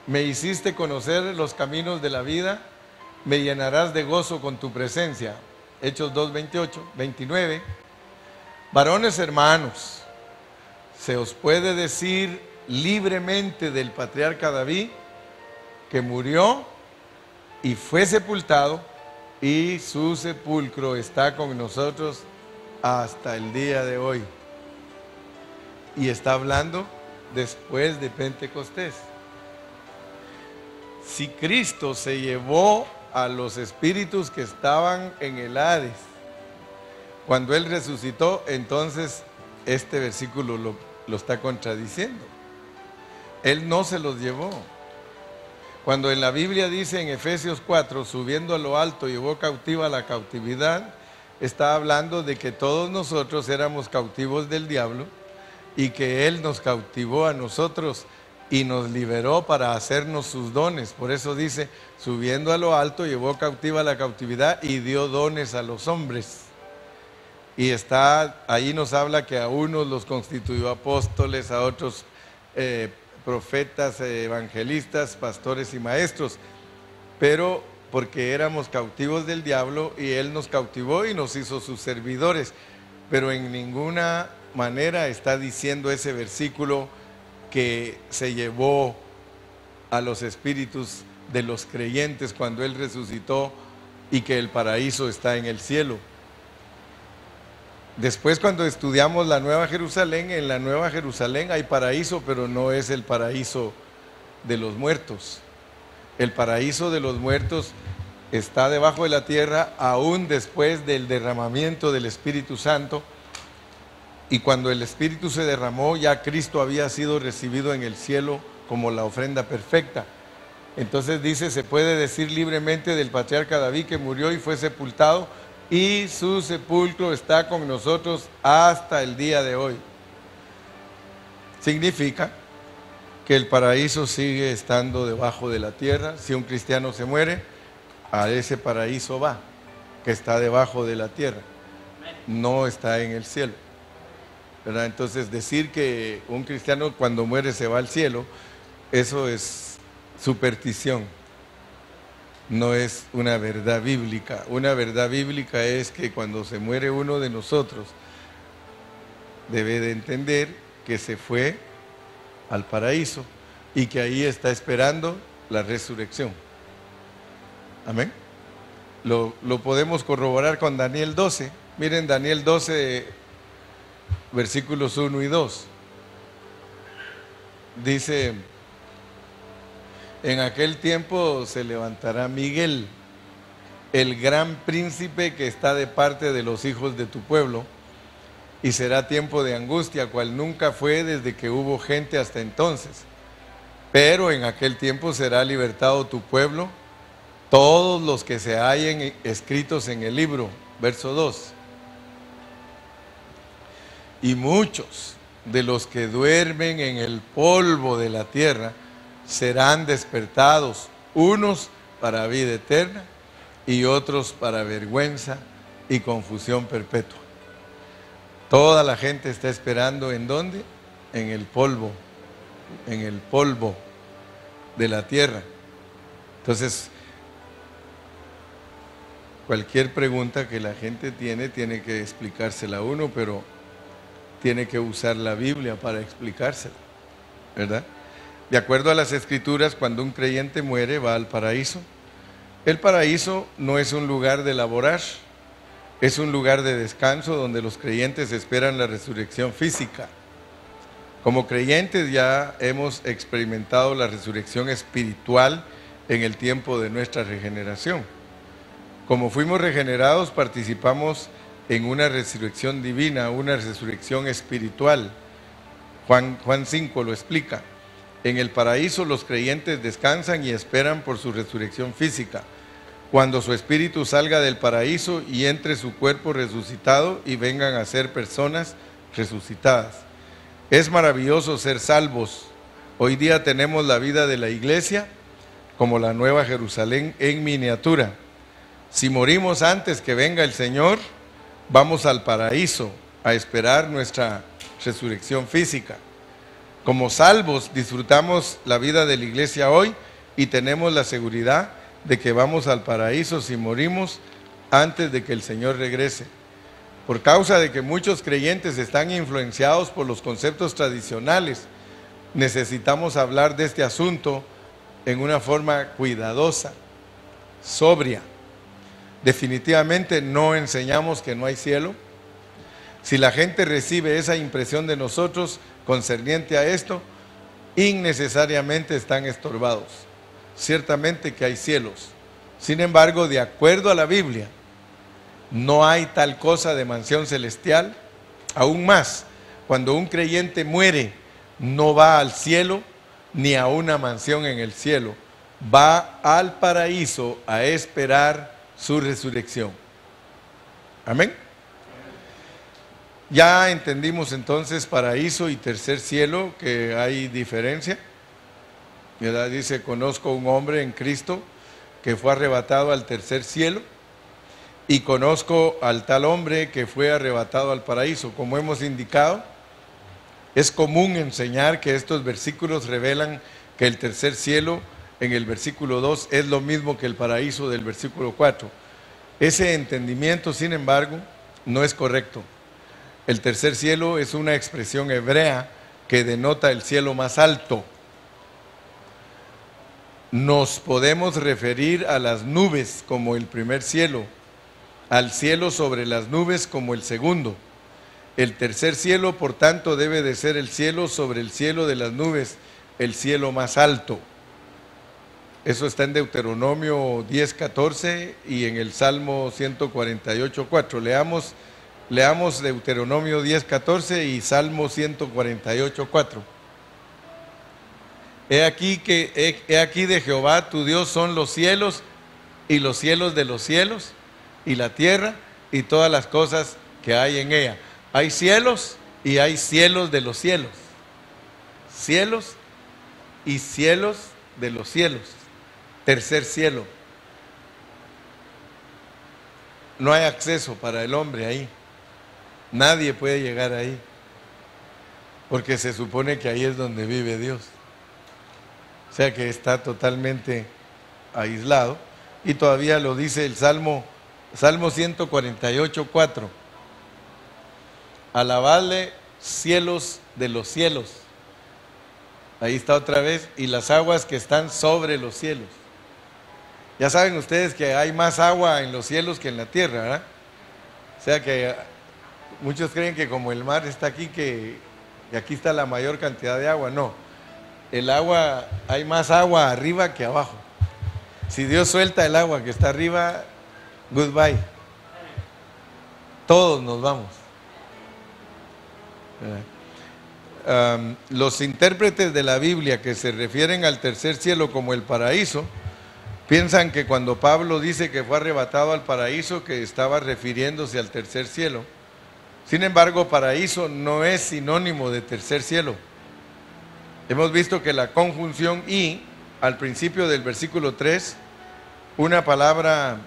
Me hiciste conocer los caminos de la vida, me llenarás de gozo con tu presencia. Hechos 2:28, 29. Varones hermanos, se os puede decir libremente del patriarca David que murió y fue sepultado, y su sepulcro está con nosotros hasta el día de hoy. Y está hablando después de Pentecostés. Si Cristo se llevó a los espíritus que estaban en el Hades cuando Él resucitó, entonces este versículo lo está contradiciendo. Él no se los llevó. Cuando en la Biblia dice en Efesios 4, subiendo a lo alto llevó cautiva la cautividad, está hablando de que todos nosotros éramos cautivos del diablo y que Él nos cautivó a nosotros y nos liberó para hacernos sus dones. Por eso dice, subiendo a lo alto llevó cautiva la cautividad y dio dones a los hombres. Y ahí nos habla que a unos los constituyó apóstoles, a otros profetas, evangelistas, pastores y maestros, pero porque éramos cautivos del diablo y Él nos cautivó y nos hizo sus servidores. Pero en ninguna manera está diciendo ese versículo que se llevó a los espíritus de los creyentes cuando Él resucitó y que el paraíso está en el cielo. Después, cuando estudiamos la Nueva Jerusalén, en la Nueva Jerusalén hay paraíso, pero no es el paraíso de los muertos. El paraíso de los muertos está debajo de la tierra aún después del derramamiento del Espíritu Santo. Y cuando el Espíritu se derramó, ya Cristo había sido recibido en el cielo como la ofrenda perfecta. Entonces dice, se puede decir libremente del patriarca David que murió y fue sepultado, y su sepulcro está con nosotros hasta el día de hoy. Significa que el paraíso sigue estando debajo de la tierra. Si un cristiano se muere, a ese paraíso va, que está debajo de la tierra, no está en el cielo, ¿verdad? Entonces decir que un cristiano cuando muere se va al cielo, eso es superstición, no es una verdad bíblica. Una verdad bíblica es que cuando se muere uno de nosotros, debe de entender que se fue al paraíso y que ahí está esperando la resurrección. Amén. Lo podemos corroborar con Daniel 12. Miren Daniel 12, versículos 1 y 2. Dice: en aquel tiempo se levantará Miguel, el gran príncipe que está de parte de los hijos de tu pueblo, y será tiempo de angustia, cual nunca fue desde que hubo gente hasta entonces. Pero en aquel tiempo será libertado tu pueblo, todos los que se hallen escritos en el libro. Verso 2. Y muchos de los que duermen en el polvo de la tierra serán despertados, unos para vida eterna y otros para vergüenza y confusión perpetua. Toda la gente está esperando, ¿en dónde? En el polvo de la tierra. Entonces, cualquier pregunta que la gente tiene que explicársela a uno, pero tiene que usar la Biblia para explicársela, ¿verdad? De acuerdo a las Escrituras, cuando un creyente muere, va al paraíso. El paraíso no es un lugar de laborar, es un lugar de descanso donde los creyentes esperan la resurrección física. Como creyentes ya hemos experimentado la resurrección espiritual en el tiempo de nuestra regeneración. Como fuimos regenerados, participamos en una resurrección divina, una resurrección espiritual. Juan 5 lo explica. En el paraíso los creyentes descansan y esperan por su resurrección física, cuando su espíritu salga del paraíso y entre su cuerpo resucitado y vengan a ser personas resucitadas. Es maravilloso ser salvos. Hoy día tenemos la vida de la iglesia como la Nueva Jerusalén en miniatura. Si morimos antes que venga el Señor, vamos al paraíso a esperar nuestra resurrección física. Como salvos disfrutamos la vida de la iglesia hoy y tenemos la seguridad de que vamos al paraíso si morimos antes de que el Señor regrese. Por causa de que muchos creyentes están influenciados por los conceptos tradicionales, necesitamos hablar de este asunto en una forma cuidadosa, sobria. Definitivamente no enseñamos que no hay cielo. Si la gente recibe esa impresión de nosotros concerniente a esto, innecesariamente están estorbados. Ciertamente que hay cielos. Sin embargo, de acuerdo a la Biblia, no hay tal cosa de mansión celestial. Aún más, cuando un creyente muere, no va al cielo ni a una mansión en el cielo. Va al paraíso a esperar su resurrección. Amén. Ya entendimos entonces paraíso y tercer cielo, que hay diferencia, ¿verdad? Dice: conozco un hombre en Cristo que fue arrebatado al tercer cielo, y conozco al tal hombre que fue arrebatado al paraíso. Como hemos indicado, es común enseñar que estos versículos revelan que el tercer cielo en el versículo 2 es lo mismo que el paraíso del versículo 4. Ese entendimiento, sin embargo, no es correcto. El tercer cielo es una expresión hebrea que denota el cielo más alto. Nos podemos referir a las nubes como el primer cielo, al cielo sobre las nubes como el segundo. El tercer cielo, por tanto, debe de ser el cielo sobre el cielo de las nubes, el cielo más alto. Eso está en Deuteronomio 10:14 y en el Salmo 148:4. Leamos Deuteronomio 10:14 y Salmo 148:4. He aquí de Jehová tu Dios son los cielos y los cielos de los cielos y la tierra y todas las cosas que hay en ella. Hay cielos y hay cielos de los cielos. Cielos y cielos de los cielos. Tercer cielo. No hay acceso para el hombre ahí. Nadie puede llegar ahí. Porque se supone que ahí es donde vive Dios. O sea que está totalmente aislado. Y todavía lo dice el Salmo 148:4. Alabadle cielos de los cielos. Ahí está otra vez. Y las aguas que están sobre los cielos. Ya saben ustedes que hay más agua en los cielos que en la tierra, ¿verdad? O sea que muchos creen que como el mar está aquí, que aquí está la mayor cantidad de agua. No, el agua, hay más agua arriba que abajo. Si Dios suelta el agua que está arriba, goodbye. Todos nos vamos. Los intérpretes de la Biblia que se refieren al tercer cielo como el paraíso, piensan que cuando Pablo dice que fue arrebatado al paraíso, que estaba refiriéndose al tercer cielo. Sin embargo, paraíso no es sinónimo de tercer cielo. Hemos visto que la conjunción y, al principio del versículo 3, una palabra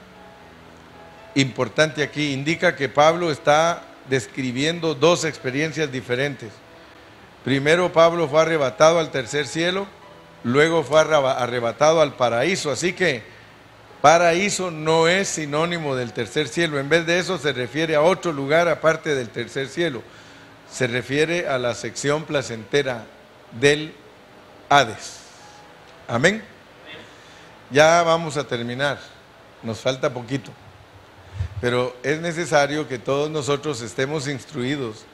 importante aquí, indica que Pablo está describiendo dos experiencias diferentes. Primero, Pablo fue arrebatado al tercer cielo, luego fue arrebatado al paraíso. Así que paraíso no es sinónimo del tercer cielo. En vez de eso se refiere a otro lugar aparte del tercer cielo. Se refiere a la sección placentera del Hades. Amén. Ya vamos a terminar. Nos falta poquito. Pero es necesario que todos nosotros estemos instruidos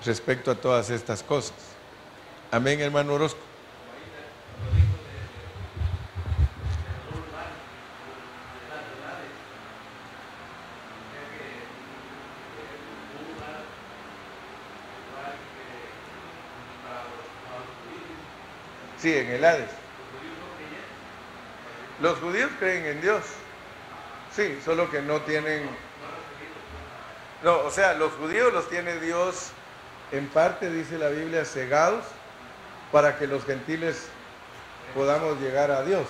respecto a todas estas cosas. Amén, hermano Orozco. Sí, en el Hades. Los judíos creen en Dios. Sí, solo que no tienen... No, o sea, los judíos los tiene Dios en parte, dice la Biblia, cegados para que los gentiles podamos llegar a Dios.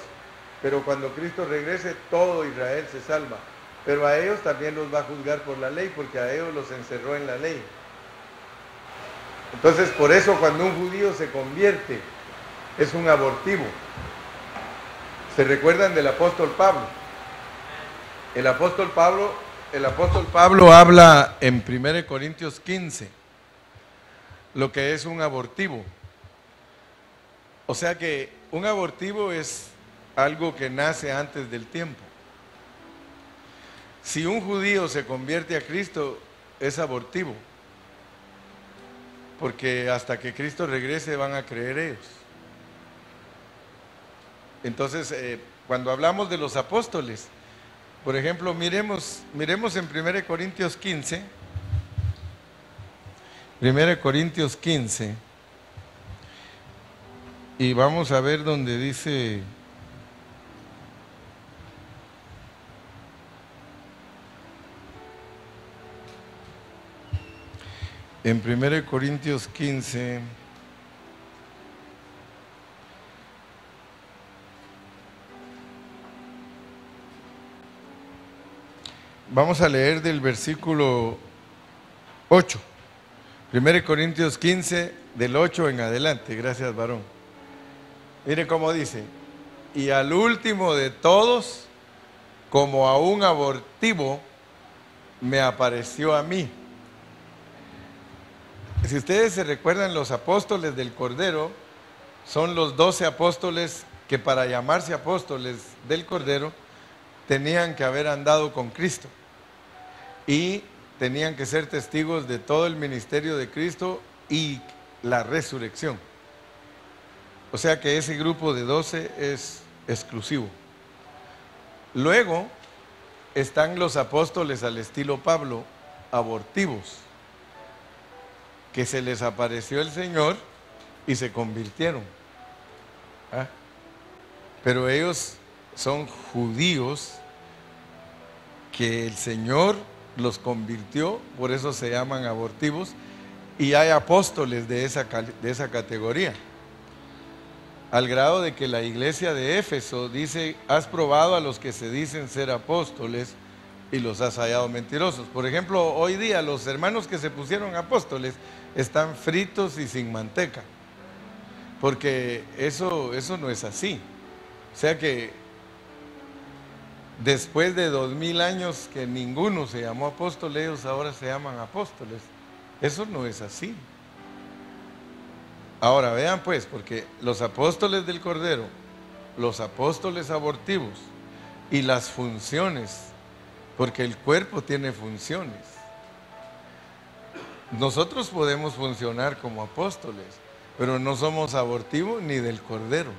Pero cuando Cristo regrese, todo Israel se salva. Pero a ellos también los va a juzgar por la ley, porque a ellos los encerró en la ley. Entonces, por eso cuando un judío se convierte, es un abortivo. ¿Se recuerdan del apóstol Pablo? El apóstol Pablo habla en 1 Corintios 15, lo que es un abortivo. O sea que un abortivo es algo que nace antes del tiempo. Si un judío se convierte a Cristo, es abortivo, porque hasta que Cristo regrese van a creer ellos. Entonces, cuando hablamos de los apóstoles, por ejemplo, miremos en 1 Corintios 15, 1 Corintios 15, y vamos a ver donde dice, en 1 Corintios 15, vamos a leer del versículo 8, 1 Corintios 15, del 8 en adelante. Gracias, varón. Mire cómo dice: y al último de todos, como a un abortivo, me apareció a mí. Si ustedes se recuerdan, los apóstoles del Cordero son los 12 apóstoles que, para llamarse apóstoles del Cordero, tenían que haber andado con Cristo. Y tenían que ser testigos de todo el ministerio de Cristo y la resurrección. O sea que ese grupo de 12 es exclusivo. Luego están los apóstoles al estilo Pablo, abortivos, que se les apareció el Señor y se convirtieron. ¿Ah? Pero ellos son judíos que el Señor los convirtió, por eso se llaman abortivos, y hay apóstoles de esa categoría. Al grado de que la iglesia de Éfeso dice: has probado a los que se dicen ser apóstoles y los has hallado mentirosos. Por ejemplo, hoy día los hermanos que se pusieron apóstoles están fritos y sin manteca, porque eso no es así. O sea que después de 2000 años que ninguno se llamó apóstol, ellos ahora se llaman apóstoles. Eso no es así. Ahora vean pues, porque los apóstoles del Cordero, los apóstoles abortivos y las funciones, porque el cuerpo tiene funciones. Nosotros podemos funcionar como apóstoles, pero no somos abortivos ni del Cordero.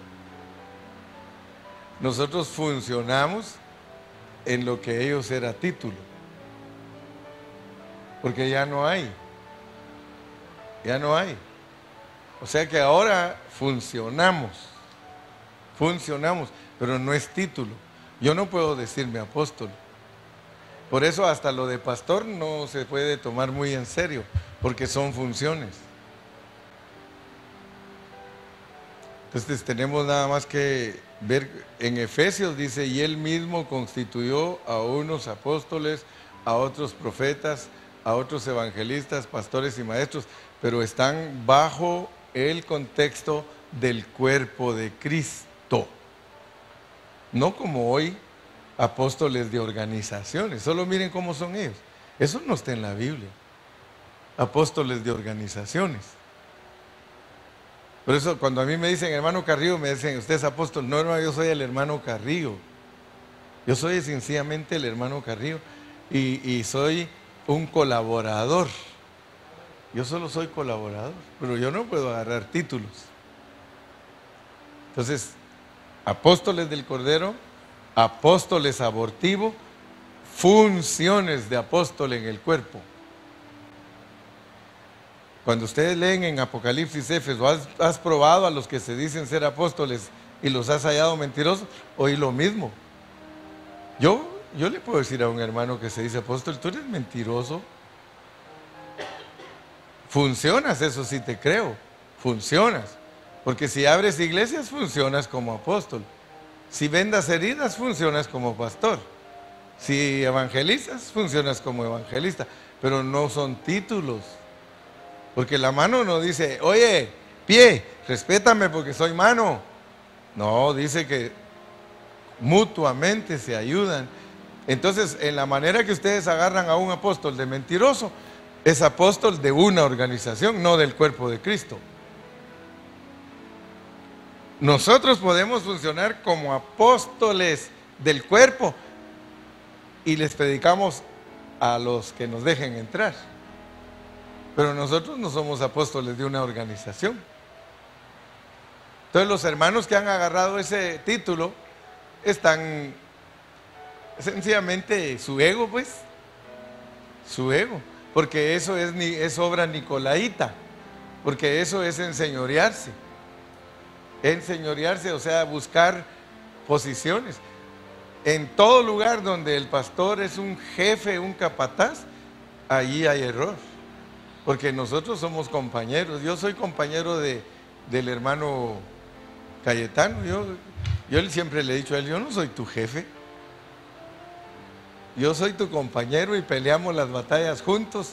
Nosotros funcionamos en lo que ellos era título, porque ya no hay. O sea que ahora funcionamos, pero no es título. Yo no puedo decirme apóstol. Por eso hasta lo de pastor no se puede tomar muy en serio, porque son funciones. Entonces tenemos nada más que ver, en Efesios dice: y él mismo constituyó a unos apóstoles, a otros profetas, a otros evangelistas, pastores y maestros, pero están bajo el contexto del cuerpo de Cristo. No como hoy, apóstoles de organizaciones. Solo miren cómo son ellos. Eso no está en la Biblia. Apóstoles de organizaciones. Por eso cuando a mí me dicen hermano Carrillo, me dicen: ¿usted es apóstol? No, hermano, yo soy el hermano Carrillo. Yo soy sencillamente el hermano Carrillo y soy un colaborador. Yo solo soy colaborador, pero yo no puedo agarrar títulos. Entonces, apóstoles del Cordero, apóstoles abortivos, funciones de apóstol en el cuerpo. Cuando ustedes leen en Apocalipsis, Éfeso, ¿has probado a los que se dicen ser apóstoles y los has hallado mentirosos? Oí lo mismo. Yo le puedo decir a un hermano que se dice apóstol: tú eres mentiroso. Funcionas, eso sí te creo, funcionas. Porque si abres iglesias, funcionas como apóstol. Si vendas heridas, funcionas como pastor. Si evangelizas, funcionas como evangelista. Pero no son títulos. Porque la mano no dice: oye, pie, respétame porque soy mano. No, dice que mutuamente se ayudan. Entonces, en la manera que ustedes agarran a un apóstol de mentiroso, es apóstol de una organización, no del cuerpo de Cristo. Nosotros podemos funcionar como apóstoles del cuerpo y les predicamos a los que nos dejen entrar. Pero nosotros no somos apóstoles de una organización. Entonces los hermanos que han agarrado ese título están sencillamente su ego, pues, su ego. Porque eso es obra nicolaíta, porque eso es enseñorearse. Enseñorearse, o sea, buscar posiciones. En todo lugar donde el pastor es un jefe, un capataz, allí hay error. Porque nosotros somos compañeros. Yo soy compañero del hermano Cayetano. Yo siempre le he dicho a él: yo no soy tu jefe. Yo soy tu compañero y peleamos las batallas juntos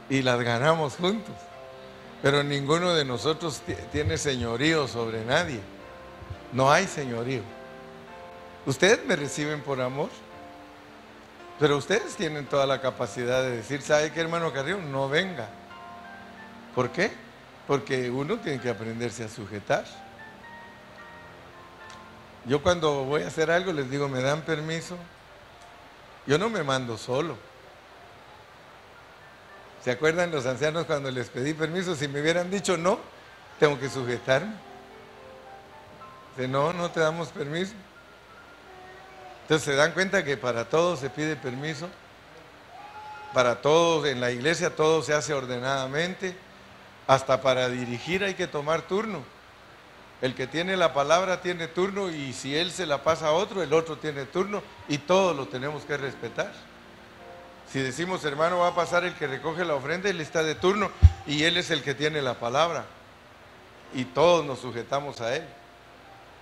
y las ganamos juntos. Pero ninguno de nosotros tiene señorío sobre nadie. No hay señorío. Ustedes me reciben por amor, pero ustedes tienen toda la capacidad de decir: ¿sabe qué, hermano Carrillo? No venga. ¿Por qué? Porque uno tiene que aprenderse a sujetar. Yo cuando voy a hacer algo les digo: ¿me dan permiso? Yo no me mando solo. ¿Se acuerdan los ancianos cuando les pedí permiso? Si me hubieran dicho no, tengo que sujetarme. Si no, no te damos permiso. Entonces se dan cuenta que para todos se pide permiso. Para todos, en la iglesia todo se hace ordenadamente. Hasta para dirigir hay que tomar turno. El que tiene la palabra tiene turno y si él se la pasa a otro, el otro tiene turno y todos lo tenemos que respetar. Si decimos, hermano, va a pasar el que recoge la ofrenda, él está de turno y él es el que tiene la palabra. Y todos nos sujetamos a él.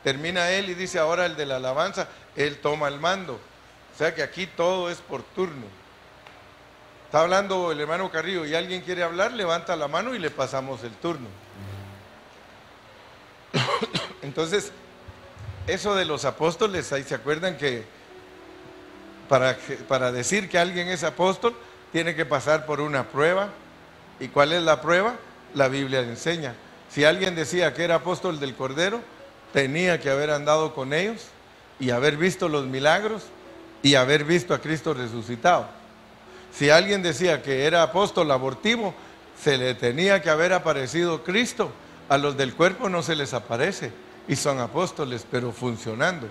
Termina él y dice, ahora el de la alabanza, él toma el mando. O sea que aquí todo es por turno. Está hablando el hermano Carrillo y alguien quiere hablar, levanta la mano y le pasamos el turno. Entonces, eso de los apóstoles, ahí se acuerdan que para decir que alguien es apóstol, tiene que pasar por una prueba. ¿Y cuál es la prueba? La Biblia enseña. Si alguien decía que era apóstol del Cordero, tenía que haber andado con ellos y haber visto los milagros y haber visto a Cristo resucitado. Si alguien decía que era apóstol abortivo, se le tenía que haber aparecido Cristo. A los del cuerpo no se les aparece y son apóstoles, pero funcionando.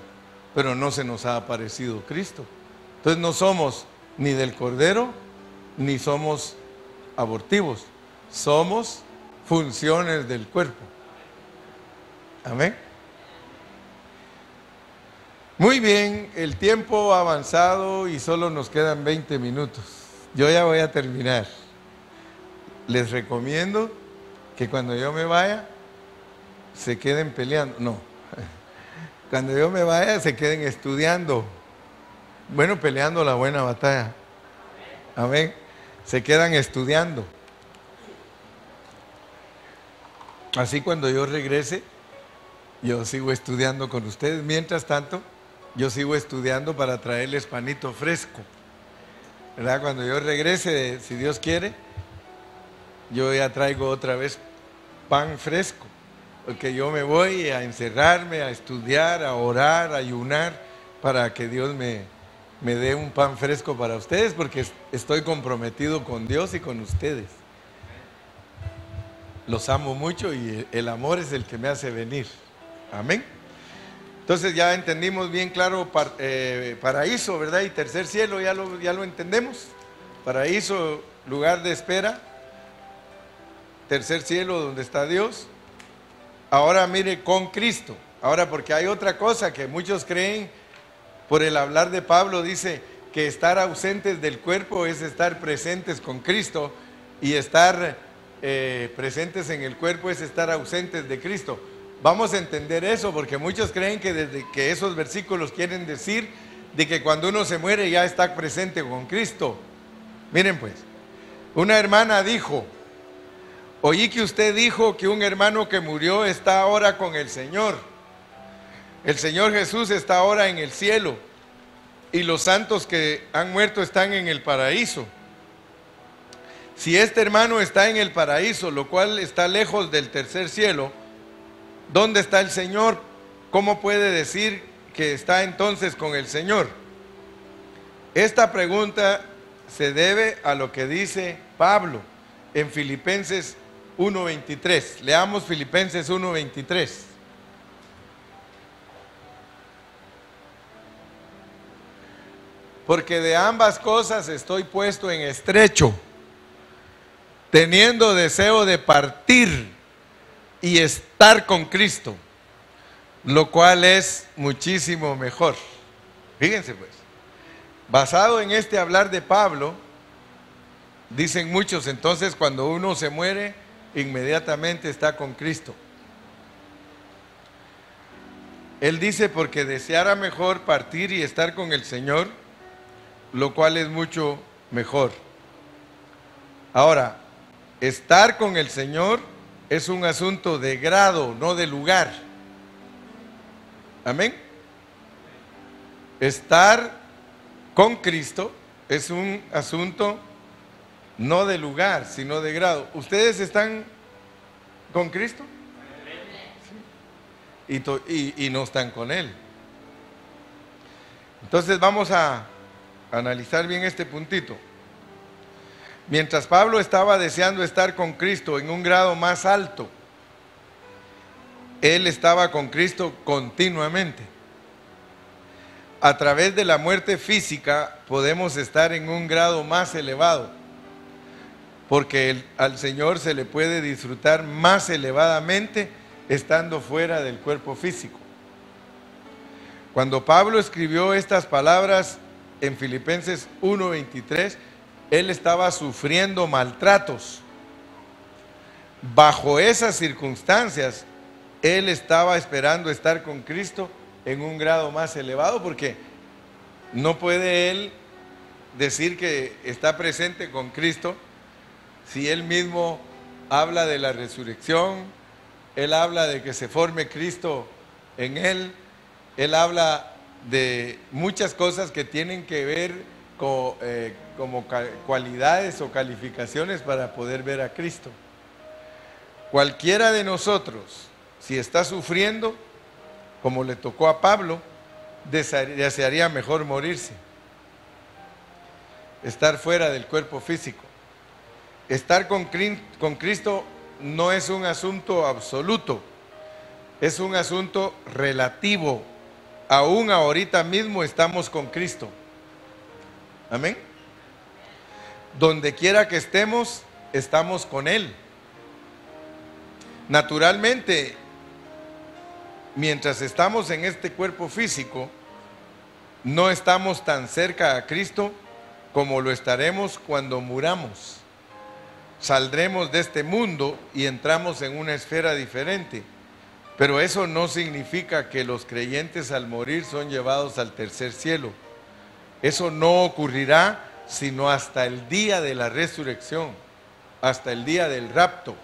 Pero no se nos ha aparecido Cristo. Entonces no somos ni del Cordero, ni somos abortivos. Somos funciones del cuerpo. Amén. Muy bien, el tiempo ha avanzado y solo nos quedan 20 minutos. Yo ya voy a terminar. Les recomiendo que cuando yo me vaya, se queden peleando. No, cuando yo me vaya, se queden estudiando. Bueno, peleando la buena batalla. Amén. Se quedan estudiando. Así cuando yo regrese, yo sigo estudiando con ustedes. Mientras tanto, yo sigo estudiando para traerles panito fresco. ¿Verdad? Cuando yo regrese, si Dios quiere, yo ya traigo otra vez pan fresco. Porque yo me voy a encerrarme, a estudiar, a orar, a ayunar, para que Dios me dé un pan fresco para ustedes, porque estoy comprometido con Dios y con ustedes. Los amo mucho y el amor es el que me hace venir. Amén. Entonces ya entendimos bien claro paraíso, ¿verdad? Y tercer cielo, ya lo entendemos. Paraíso, lugar de espera. Tercer cielo, donde está Dios. Ahora mire, con Cristo. Ahora, porque hay otra cosa que muchos creen, por el hablar de Pablo, dice que estar ausentes del cuerpo es estar presentes con Cristo, y estar presentes en el cuerpo es estar ausentes de Cristo. Vamos a entender eso, porque muchos creen que desde que esos versículos quieren decir de que cuando uno se muere ya está presente con Cristo. Miren pues, una hermana dijo: oí que usted dijo que un hermano que murió está ahora con el Señor. El Señor Jesús está ahora en el cielo y los santos que han muerto están en el paraíso. Si este hermano está en el paraíso, lo cual está lejos del tercer cielo, ¿dónde está el Señor? ¿Cómo puede decir que está entonces con el Señor? Esta pregunta se debe a lo que dice Pablo en Filipenses 1:23. Leamos Filipenses 1:23. Porque de ambas cosas estoy puesto en estrecho, teniendo deseo de partir y estar con Cristo, lo cual es muchísimo mejor. Fíjense pues, basado en este hablar de Pablo, dicen muchos, entonces cuando uno se muere, inmediatamente está con Cristo. Él dice, porque deseara mejor partir y estar con el Señor, lo cual es mucho mejor. Ahora, estar con el Señor es un asunto de grado, no de lugar. Amén. Estar con Cristo es un asunto no de lugar, sino de grado. ¿Ustedes están con Cristo? Sí. Y no están con Él. Entonces vamos a analizar bien este puntito. Mientras Pablo estaba deseando estar con Cristo en un grado más alto, él estaba con Cristo continuamente. A través de la muerte física podemos estar en un grado más elevado, porque al Señor se le puede disfrutar más elevadamente estando fuera del cuerpo físico. Cuando Pablo escribió estas palabras en Filipenses 1:23, él estaba sufriendo maltratos. Bajo esas circunstancias, él estaba esperando estar con Cristo en un grado más elevado, porque no puede él decir que está presente con Cristo si él mismo habla de la resurrección, él habla de que se forme Cristo en él habla de muchas cosas que tienen que ver como cualidades o calificaciones para poder ver a Cristo. Cualquiera de nosotros, si está sufriendo, como le tocó a Pablo, desearía mejor morirse, estar fuera del cuerpo físico. Estar con Cristo no es un asunto absoluto, es un asunto relativo. Aún ahorita mismo estamos con Cristo. Amén. Donde quiera que estemos, estamos con Él. Naturalmente, mientras estamos en este cuerpo físico, no estamos tan cerca a Cristo como lo estaremos cuando muramos. Saldremos de este mundo y entramos en una esfera diferente. Pero eso no significa que los creyentes al morir son llevados al tercer cielo. Eso no ocurrirá sino hasta el día de la resurrección, hasta el día del rapto,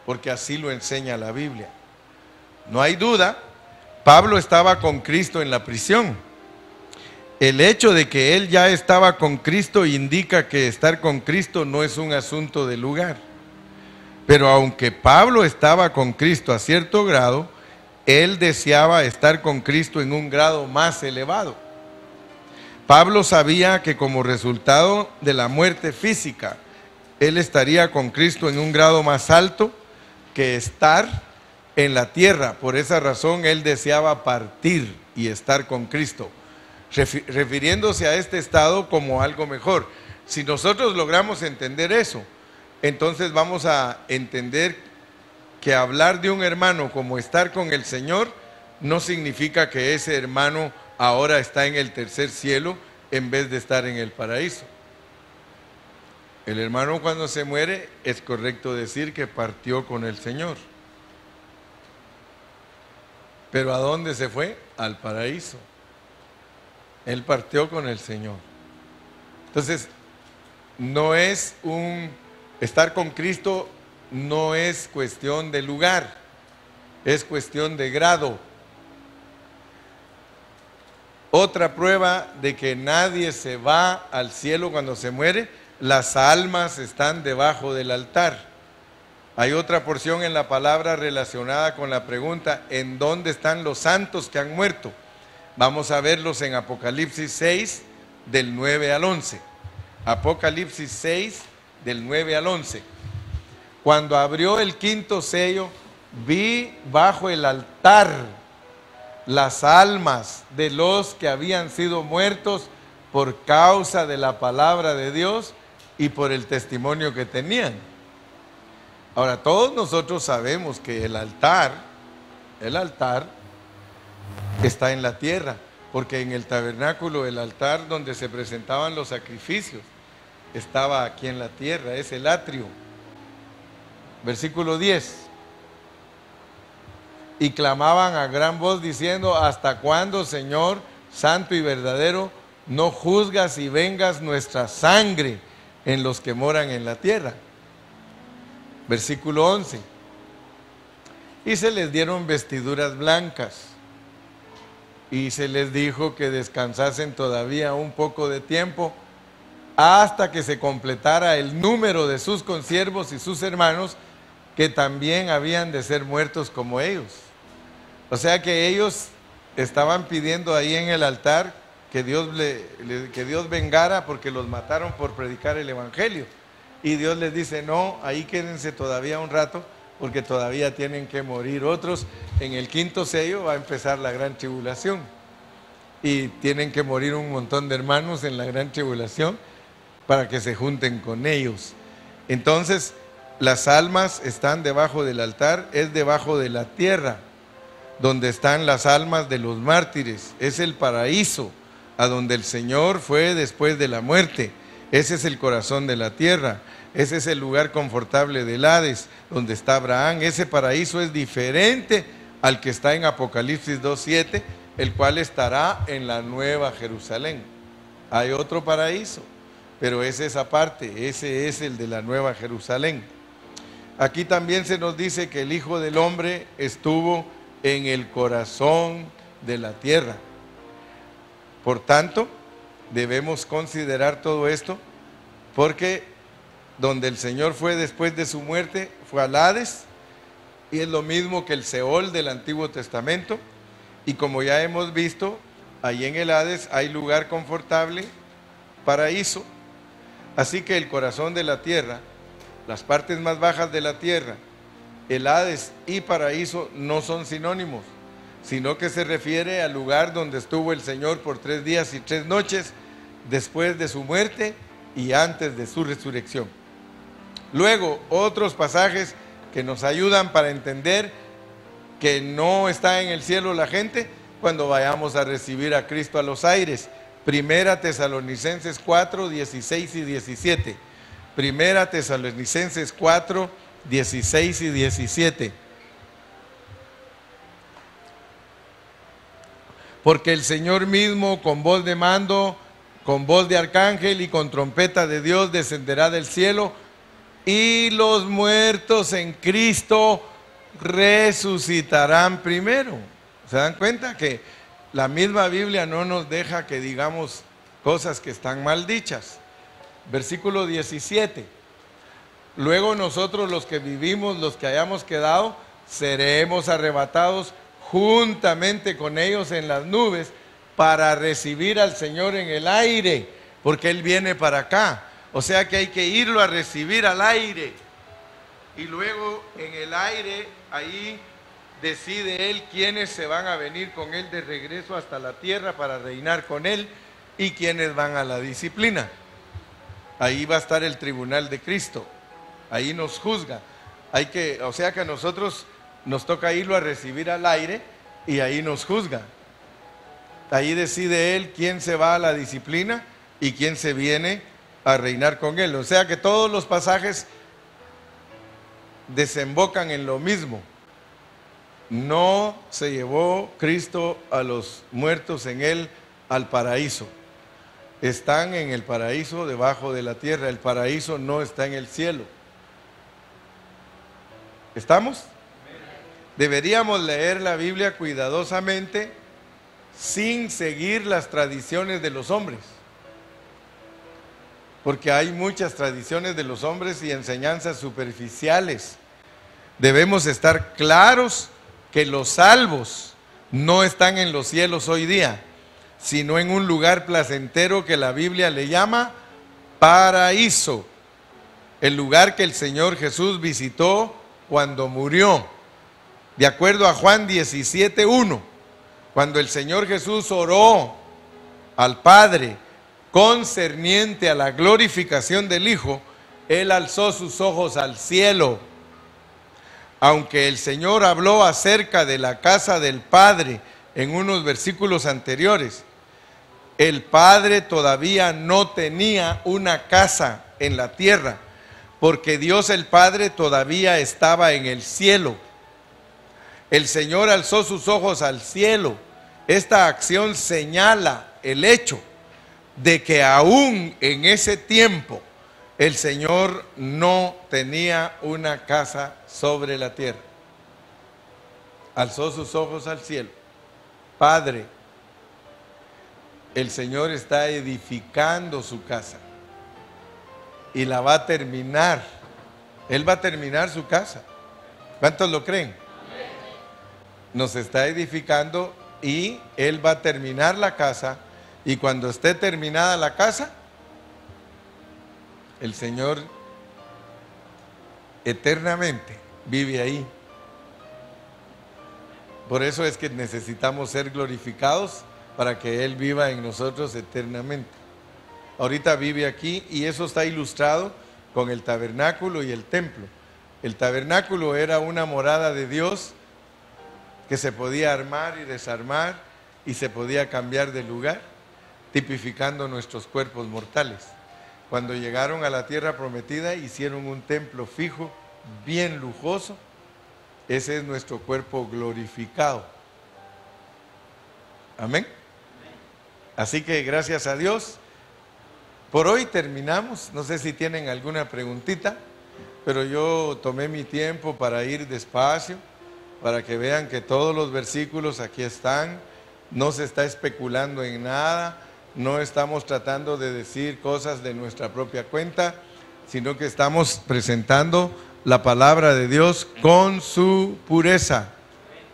porque así lo enseña la Biblia. No hay duda, Pablo estaba con Cristo en la prisión. El hecho de que él ya estaba con Cristo indica que estar con Cristo no es un asunto de lugar. Pero aunque Pablo estaba con Cristo a cierto grado, él deseaba estar con Cristo en un grado más elevado. Pablo sabía que como resultado de la muerte física, él estaría con Cristo en un grado más alto que estar en la tierra. Por esa razón él deseaba partir y estar con Cristo, refiriéndose a este estado como algo mejor. Si nosotros logramos entender eso, entonces vamos a entender que hablar de un hermano como estar con el Señor no significa que ese hermano ahora está en el tercer cielo en vez de estar en el paraíso. El hermano cuando se muere es correcto decir que partió con el Señor. Pero ¿a dónde se fue? Al paraíso. Él partió con el Señor. Entonces, estar con Cristo no es cuestión de lugar, es cuestión de grado. Otra prueba de que nadie se va al cielo cuando se muere, las almas están debajo del altar. Hay otra porción en la palabra relacionada con la pregunta, ¿en dónde están los santos que han muerto? Vamos a verlos en Apocalipsis 6, del 9 al 11. Apocalipsis 6, del 9 al 11. Cuando abrió el quinto sello, vi bajo el altar las almas de los que habían sido muertos por causa de la palabra de Dios y por el testimonio que tenían. Ahora, todos nosotros sabemos que el altar está en la tierra, porque en el tabernáculo, el altar donde se presentaban los sacrificios, estaba aquí en la tierra, es el atrio. Versículo 10. Y clamaban a gran voz diciendo, ¿hasta cuándo, Señor, santo y verdadero, no juzgas y vengas nuestra sangre en los que moran en la tierra? Versículo 11. Y se les dieron vestiduras blancas, y se les dijo que descansasen todavía un poco de tiempo, hasta que se completara el número de sus consiervos y sus hermanos, que también habían de ser muertos como ellos. O sea que ellos estaban pidiendo ahí en el altar que Dios vengara porque los mataron por predicar el evangelio. y Dios les dice, no, ahí quédense todavía un rato, porque todavía tienen que morir otros. En el quinto sello va a empezar la gran tribulación, y tienen que morir un montón de hermanos en la gran tribulación para que se junten con ellos. Entonces, las almas están debajo del altar, es debajo de la tierra, donde están las almas de los mártires, es el paraíso, a donde el Señor fue después de la muerte. Ese es el corazón de la tierra, ese es el lugar confortable del Hades, donde está Abraham. Ese paraíso es diferente al que está en Apocalipsis 2:7, el cual estará en la Nueva Jerusalén. Hay otro paraíso, pero es esa parte, ese es el de la Nueva Jerusalén. Aquí también se nos dice que el Hijo del Hombre estuvo en el corazón de la tierra. Por tanto, debemos considerar todo esto, porque donde el Señor fue después de su muerte fue al Hades, y es lo mismo que el Seol del Antiguo Testamento. Y como ya hemos visto, ahí en el Hades hay lugar confortable, paraíso. Así que el corazón de la tierra, las partes más bajas de la tierra, el Hades y paraíso no son sinónimos, sino que se refiere al lugar donde estuvo el Señor por 3 días y 3 noches después de su muerte y antes de su resurrección. Luego, otros pasajes que nos ayudan para entender que no está en el cielo la gente cuando vayamos a recibir a Cristo a los aires. Primera Tesalonicenses 4, 16 y 17. Primera Tesalonicenses 4, 16 y 17. Porque el Señor mismo, con voz de mando, con voz de arcángel y con trompeta de Dios, descenderá del cielo, y los muertos en Cristo resucitarán primero. ¿Se dan cuenta que la misma Biblia no nos deja que digamos cosas que están mal dichas? Versículo 17. Luego nosotros, los que vivimos, los que hayamos quedado, seremos arrebatados juntamente con ellos en las nubes para recibir al Señor en el aire, porque Él viene para acá. O sea que hay que irlo a recibir al aire, y luego en el aire, ahí decide Él quiénes se van a venir con Él de regreso hasta la tierra para reinar con Él, y quiénes van a la disciplina. Ahí va a estar el tribunal de Cristo, ahí nos juzga. O sea que a nosotros nos toca irlo a recibir al aire, y ahí nos juzga. Ahí decide Él quién se va a la disciplina y quién se viene a reinar con Él. O sea que todos los pasajes desembocan en lo mismo. No se llevó Cristo a los muertos en Él al paraíso. Están en el paraíso debajo de la tierra. El paraíso no está en el cielo. ¿Estamos? Deberíamos leer la Biblia cuidadosamente, sin seguir las tradiciones de los hombres, porque hay muchas tradiciones de los hombres y enseñanzas superficiales. Debemos estar claros que los salvos no están en los cielos hoy día, sino en un lugar placentero que la Biblia le llama paraíso, el lugar que el Señor Jesús visitó cuando murió. De acuerdo a Juan 17:1, cuando el Señor Jesús oró al Padre concerniente a la glorificación del Hijo, Él alzó sus ojos al cielo. Aunque el Señor habló acerca de la casa del Padre en unos versículos anteriores, el Padre todavía no tenía una casa en la tierra, porque Dios el Padre todavía estaba en el cielo. El Señor alzó sus ojos al cielo. Esta acción señala el hecho de que aún en ese tiempo el Señor no tenía una casa sobre la tierra. Alzó sus ojos al cielo. Padre, el Señor está edificando su casa y la va a terminar. Él va a terminar su casa. ¿Cuántos lo creen? Nos está edificando y Él va a terminar la casa, y cuando esté terminada la casa, el Señor eternamente, vive ahí. Por eso es que necesitamos ser glorificados para que Él viva en nosotros eternamente. Ahorita vive aquí y eso está ilustrado con el tabernáculo y el templo. El tabernáculo era una morada de Dios que se podía armar y desarmar y se podía cambiar de lugar, tipificando nuestros cuerpos mortales. Cuando llegaron a la tierra prometida, hicieron un templo fijo, bien lujoso. Ese es nuestro cuerpo glorificado. Amén. Así que gracias a Dios. Por hoy terminamos. No sé si tienen alguna preguntita, pero yo tomé mi tiempo para ir despacio, para que vean que todos los versículos aquí están. No se está especulando en nada. No estamos tratando de decir cosas de nuestra propia cuenta, sino que estamos presentando la palabra de Dios con su pureza,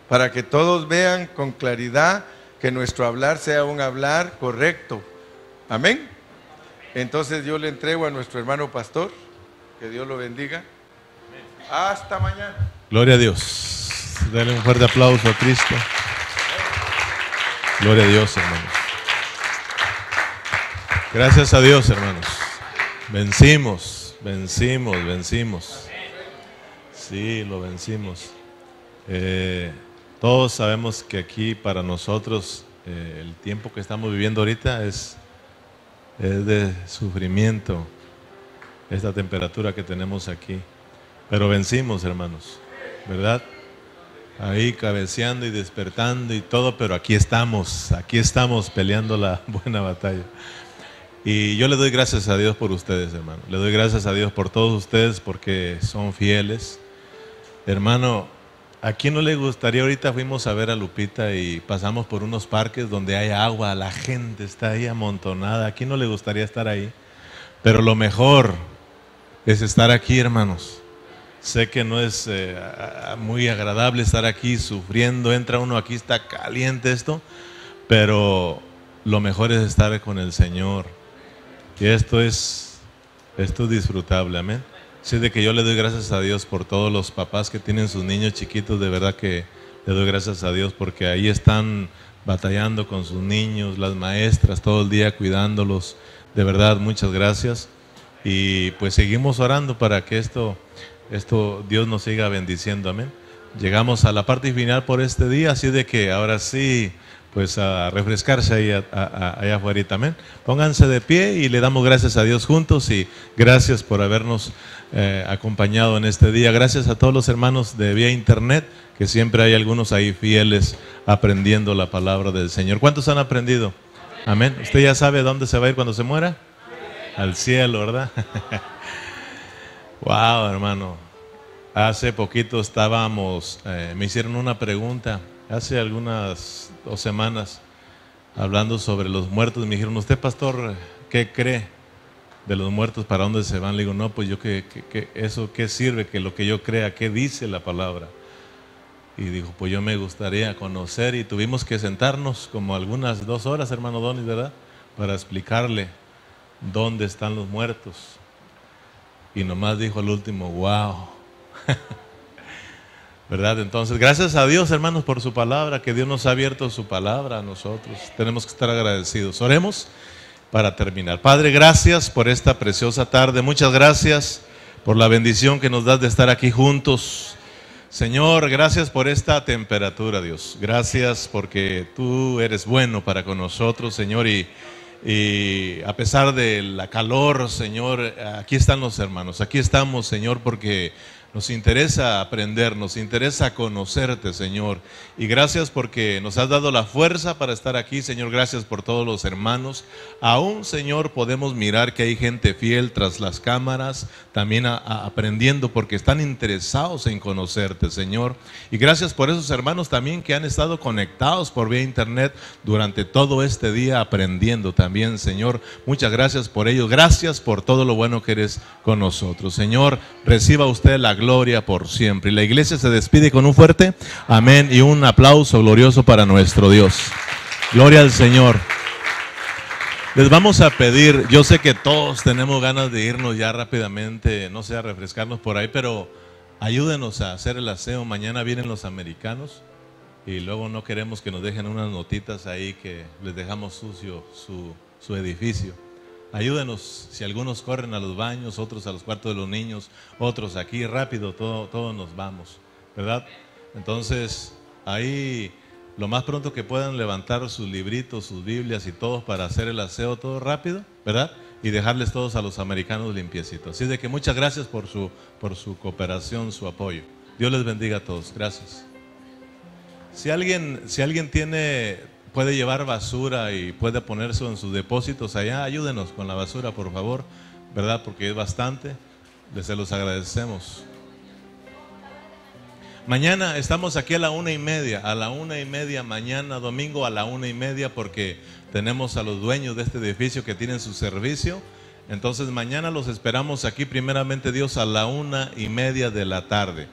para que todos vean con claridad que nuestro hablar sea un hablar correcto. Amén. Entonces yo le entrego a nuestro hermano pastor, que Dios lo bendiga. Hasta mañana. Gloria a Dios. Dale un fuerte aplauso a Cristo. Gloria a Dios, hermanos. Gracias a Dios, hermanos. Vencimos, vencimos, vencimos. Sí, lo vencimos. Todos sabemos que aquí para nosotros el tiempo que estamos viviendo ahorita es de sufrimiento, esta temperatura que tenemos aquí. Pero vencimos, hermanos, ¿verdad? Ahí cabeceando y despertando y todo, pero aquí estamos peleando la buena batalla. Y yo le doy gracias a Dios por ustedes, hermano. Le doy gracias a Dios por todos ustedes porque son fieles. Hermano, ¿a quién no le gustaría? Ahorita fuimos a ver a Lupita y pasamos por unos parques donde hay agua, la gente está ahí amontonada. ¿A quién no le gustaría estar ahí? Pero lo mejor es estar aquí, hermanos. Sé que no es muy agradable estar aquí sufriendo. Entra uno aquí, está caliente esto, pero lo mejor es estar con el Señor. Y esto es disfrutable, amén. Así de que yo le doy gracias a Dios por todos los papás que tienen sus niños chiquitos. De verdad que le doy gracias a Dios porque ahí están batallando con sus niños, las maestras todo el día cuidándolos. De verdad, muchas gracias. Y pues seguimos orando para que esto Dios nos siga bendiciendo, amén. Llegamos a la parte final por este día, así de que ahora sí, pues a refrescarse ahí allá afuera, amén. Pónganse de pie y le damos gracias a Dios juntos y gracias por habernos acompañado en este día. Gracias a todos los hermanos de vía internet, que siempre hay algunos ahí fieles aprendiendo la palabra del Señor. ¿Cuántos han aprendido? Amén. ¿Usted ya sabe dónde se va a ir cuando se muera? Al cielo, ¿verdad? Wow, hermano. Hace poquito me hicieron una pregunta, hace algunas 2 semanas, hablando sobre los muertos. Me dijeron, ¿usted, pastor, qué cree de los muertos? ¿Para dónde se van? Le digo, no, pues yo, ¿eso qué sirve? Que lo que yo crea, ¿qué dice la palabra? Y dijo, pues yo me gustaría conocer, y tuvimos que sentarnos como algunas 2 horas, hermano Donis, ¿verdad? Para explicarle dónde están los muertos. Y nomás dijo al último, wow. ¿Verdad? Entonces, gracias a Dios, hermanos, por su palabra, que Dios nos ha abierto su palabra a nosotros. Tenemos que estar agradecidos. Oremos para terminar. Padre, gracias por esta preciosa tarde. Muchas gracias por la bendición que nos das de estar aquí juntos. Señor, gracias por esta temperatura, Dios. Gracias porque tú eres bueno para con nosotros, Señor, y a pesar de la calor, Señor, aquí están los hermanos, aquí estamos, Señor, porque nos interesa aprender, nos interesa conocerte, Señor. Y gracias porque nos has dado la fuerza para estar aquí, Señor. Gracias por todos los hermanos. Aún, Señor, podemos mirar que hay gente fiel tras las cámaras, también aprendiendo porque están interesados en conocerte, Señor. Y gracias por esos hermanos también que han estado conectados por vía internet durante todo este día aprendiendo también, Señor. Muchas gracias por ello. Gracias por todo lo bueno que eres con nosotros, Señor. Reciba usted la gloria por siempre. Y la iglesia se despide con un fuerte amén y un aplauso glorioso para nuestro Dios. Gloria al Señor. Les vamos a pedir, yo sé que todos tenemos ganas de irnos ya rápidamente, no sé, a refrescarnos por ahí, pero ayúdenos a hacer el aseo. Mañana vienen los americanos y luego no queremos que nos dejen unas notitas ahí que les dejamos sucio su edificio. Ayúdenos, si algunos corren a los baños, otros a los cuartos de los niños, otros aquí, rápido, todos nos vamos, ¿verdad? Entonces, ahí lo más pronto que puedan levantar sus libritos, sus Biblias y todos para hacer el aseo, todo rápido, ¿verdad? Y dejarles todos a los americanos limpiecitos. Así de que muchas gracias por su cooperación, su apoyo. Dios les bendiga a todos. Gracias. Si alguien puede llevar basura y puede ponerse en sus depósitos allá, ayúdenos con la basura, por favor, ¿verdad? Porque es bastante. Se los agradecemos. Mañana estamos aquí a la 1:30, a la 1:30 mañana, domingo a la 1:30, porque tenemos a los dueños de este edificio que tienen su servicio. Entonces mañana los esperamos aquí, primeramente Dios, a la 1:30 de la tarde.